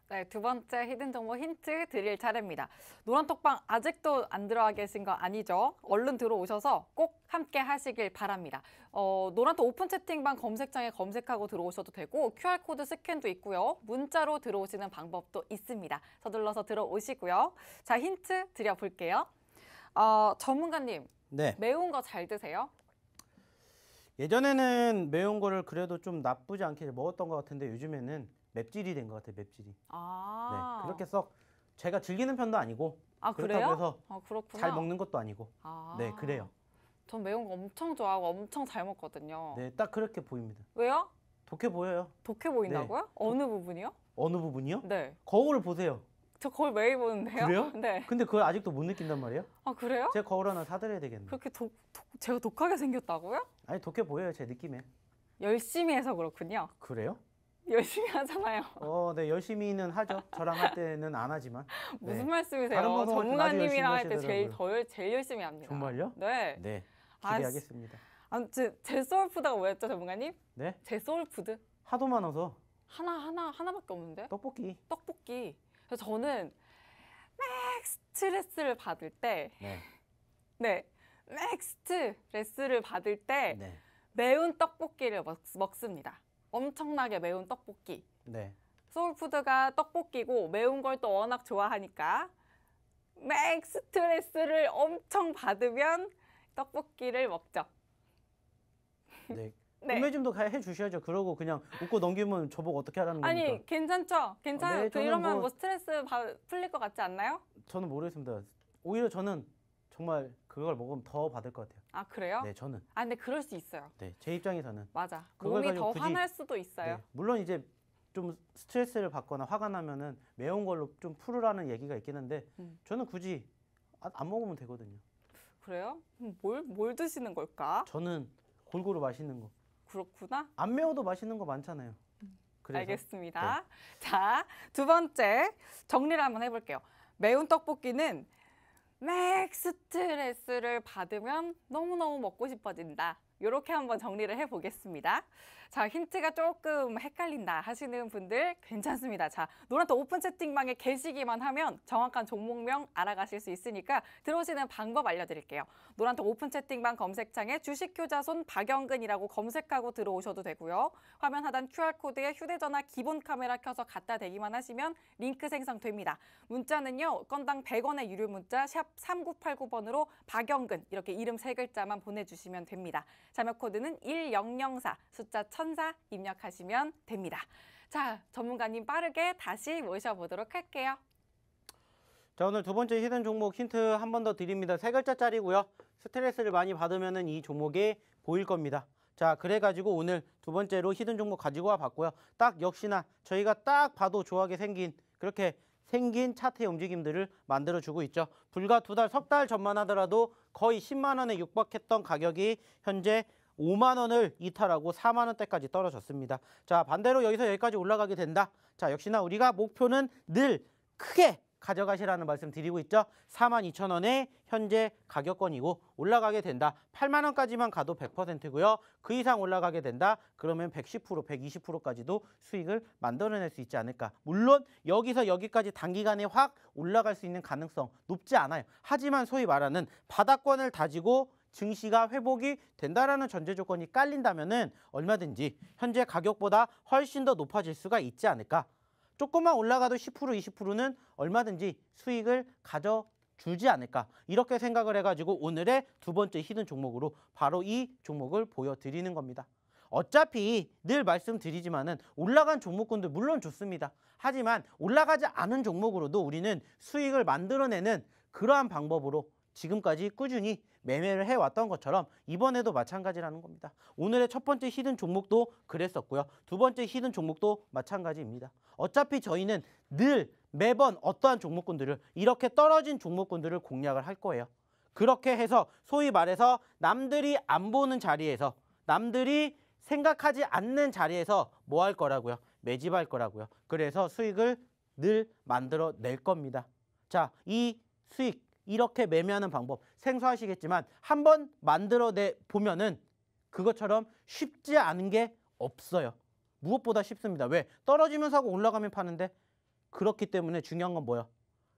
네, 두 번째 히든 종목 힌트 드릴 차례입니다. 노란톡방 아직도 안 들어와 계신 거 아니죠? 얼른 들어오셔서 꼭 함께 하시길 바랍니다. 노란톡 오픈 채팅방 검색창에 검색하고 들어오셔도 되고 QR코드 스캔도 있고요. 문자로 들어오시는 방법도 있습니다. 서둘러서 들어오시고요. 자, 힌트 드려볼게요. 전문가님, 네. 매운 거 잘 드세요? 예전에는 매운 거를 그래도 좀 나쁘지 않게 먹었던 것 같은데 요즘에는 맵찔이 된 것 같아요. 맵찔이. 아, 네, 그렇게 썩 제가 즐기는 편도 아니고 그렇다고 그래요? 해서 그렇구나. 잘 먹는 것도 아니고 네, 그래요. 전 매운 거 엄청 좋아하고 엄청 잘 먹거든요. 네, 딱 그렇게 보입니다. 왜요? 독해 보여요. 독해 보인다고요? 네. 어느 부분이요? 어느 부분이요? 네. 거울을 보세요. 저 거울 매일 보는데요. 그래요? 네. 근데 그걸 아직도 못 느낀단 말이에요? 그래요? 제가 거울 하나 사드려야 되겠네. 그렇게 제가 독하게 생겼다고요? 아니, 독해 보여요, 제 느낌에. 열심히 해서 그렇군요. 그래요? 열심히 하잖아요. 네, 열심히는 하죠. 저랑 할 때는 안 하지만. 네. 무슨 말씀이세요? 다른 방송할 때 전문가님이랑 아주 할 때 열심히 제일 열심히 합니다. 정말요? 네. 네, 기대하겠습니다. 제 소울푸드가 뭐였죠, 전문가님? 네? 제 소울푸드? 하도 많아서 하나밖에 없는데? 떡볶이. 떡볶이. 그래서 저는 맥 스트레스를 받을 때, 네. 네, 맥 스트레스를 받을 때 네. 매운 떡볶이를 먹습니다. 엄청나게 매운 떡볶이. 네. 소울푸드가 떡볶이고 매운 걸 또 워낙 좋아하니까 맥 스트레스를 엄청 받으면 떡볶이를 먹죠. 네. 네. 구매 좀더 해주셔야죠. 그러고 그냥 웃고 넘기면 저보고 어떻게 하라는 겁니까? 아니 괜찮죠? 괜찮아요. 네, 저는 이러면 뭐- 뭐 스트레스 풀릴 것 같지 않나요? 저는 모르겠습니다. 오히려 저는 정말 그걸 먹으면 더 받을 것 같아요. 아 그래요? 네, 저는. 아 근데 그럴 수 있어요. 네, 제 입장에서는. 맞아. 그걸 몸이 가지고 더 굳이- 화날 수도 있어요. 네, 물론 이제 좀 스트레스를 받거나 화가 나면은 매운 걸로 좀 풀으라는 얘기가 있긴 한데 저는 굳이 안 먹으면 되거든요. 그래요? 뭘 드시는 걸까? 저는 골고루 맛있는 거. 그렇구나. 안 매워도 맛있는 거 많잖아요. 그래서 알겠습니다. 자, 두 번째 정리를 한번 해볼게요. 매운 떡볶이는 맥 스트레스를 받으면 너무너무 먹고 싶어진다. 이렇게 한번 정리를 해보겠습니다. 자, 힌트가 조금 헷갈린다 하시는 분들 괜찮습니다. 자, 노란톡 오픈 채팅방에 계시기만 하면 정확한 종목명 알아가실 수 있으니까 들어오시는 방법 알려드릴게요. 노란톡 오픈 채팅방 검색창에 주식효자손 박영근이라고 검색하고 들어오셔도 되고요. 화면 하단 QR코드에 휴대전화 기본 카메라 켜서 갖다 대기만 하시면 링크 생성됩니다. 문자는요, 건당 100원의 유료 문자 샵 3989번으로 박영근 이렇게 이름 3글자만 보내주시면 됩니다. 자료 코드는 1004, 숫자 1004 입력하시면 됩니다. 자, 전문가님 빠르게 다시 모셔보도록 할게요. 자, 오늘 두 번째 히든 종목 힌트 한 번 더 드립니다. 3글자짜리고요. 스트레스를 많이 받으면은 이 종목에 보일 겁니다. 자, 그래가지고 오늘 두 번째로 히든 종목 가지고 와 봤고요. 딱 역시나 저희가 딱 봐도 좋아하게 생긴 그렇게 생긴 차트의 움직임들을 만들어주고 있죠. 불과 2달, 석 달 전만 하더라도 거의 10만 원에 육박했던 가격이 현재 5만 원을 이탈하고 4만 원대까지 떨어졌습니다. 자, 반대로 여기서 여기까지 올라가게 된다. 자, 역시나 우리가 목표는 늘 크게 가져가시라는 말씀 드리고 있죠. 42,000원의 현재 가격권이고 올라가게 된다. 8만 원까지만 가도 100%고요. 그 이상 올라가게 된다. 그러면 110%, 120%까지도 수익을 만들어낼 수 있지 않을까. 물론 여기서 여기까지 단기간에 확 올라갈 수 있는 가능성 높지 않아요. 하지만 소위 말하는 바닥권을 다지고 증시가 회복이 된다라는 전제 조건이 깔린다면은 얼마든지 현재 가격보다 훨씬 더 높아질 수가 있지 않을까. 조금만 올라가도 10%, 20%는 얼마든지 수익을 가져주지 않을까. 이렇게 생각을 해가지고 오늘의 두 번째 히든 종목으로 바로 이 종목을 보여드리는 겁니다. 어차피 늘 말씀드리지만은 올라간 종목군들 물론 좋습니다. 하지만 올라가지 않은 종목으로도 우리는 수익을 만들어내는 그러한 방법으로 지금까지 꾸준히 매매를 해왔던 것처럼 이번에도 마찬가지라는 겁니다. 오늘의 첫 번째 히든 종목도 그랬었고요. 두 번째 히든 종목도 마찬가지입니다. 어차피 저희는 늘 매번 어떠한 종목군들을 이렇게 떨어진 종목군들을 공략을 할 거예요. 그렇게 해서 소위 말해서 남들이 안 보는 자리에서 남들이 생각하지 않는 자리에서 뭐 할 거라고요? 매집할 거라고요. 그래서 수익을 늘 만들어낼 겁니다. 자, 이 수익 이렇게 매매하는 방법 생소하시겠지만 한번 만들어내 보면은 그것처럼 쉽지 않은 게 없어요. 무엇보다 쉽습니다. 왜? 떨어지면 사고 올라가면 파는데. 그렇기 때문에 중요한 건 뭐예요?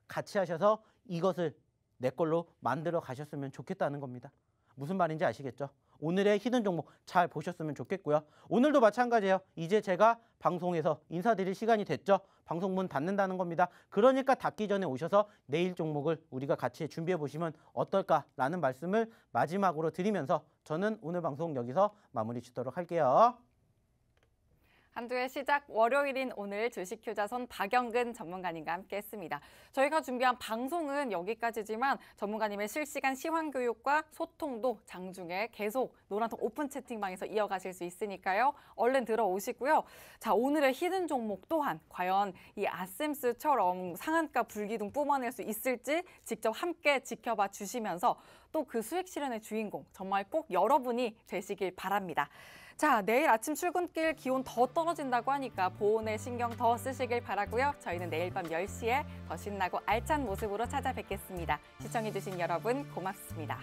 같이 하셔서 이것을 내 걸로 만들어 가셨으면 좋겠다는 겁니다. 무슨 말인지 아시겠죠? 오늘의 히든 종목 잘 보셨으면 좋겠고요. 오늘도 마찬가지예요. 이제 제가 방송에서 인사드릴 시간이 됐죠. 방송 문 닫는다는 겁니다. 그러니까 닫기 전에 오셔서 내일 종목을 우리가 같이 준비해 보시면 어떨까라는 말씀을 마지막으로 드리면서 저는 오늘 방송 여기서 마무리 짓도록 할게요. 한 주의 시작 월요일인 오늘 주식효자손 박영근 전문가님과 함께했습니다. 저희가 준비한 방송은 여기까지지만 전문가님의 실시간 시황교육과 소통도 장중에 계속 노란톡 오픈 채팅방에서 이어가실 수 있으니까요. 얼른 들어오시고요. 자, 오늘의 히든 종목 또한 과연 이 아셈스처럼 상한가 불기둥 뿜어낼 수 있을지 직접 함께 지켜봐 주시면서 또 그 수익 실현의 주인공 정말 꼭 여러분이 되시길 바랍니다. 자, 내일 아침 출근길 기온 더 떨어진다고 하니까 보온에 신경 더 쓰시길 바라고요. 저희는 내일 밤 10시에 더 신나고 알찬 모습으로 찾아뵙겠습니다. 시청해주신 여러분 고맙습니다.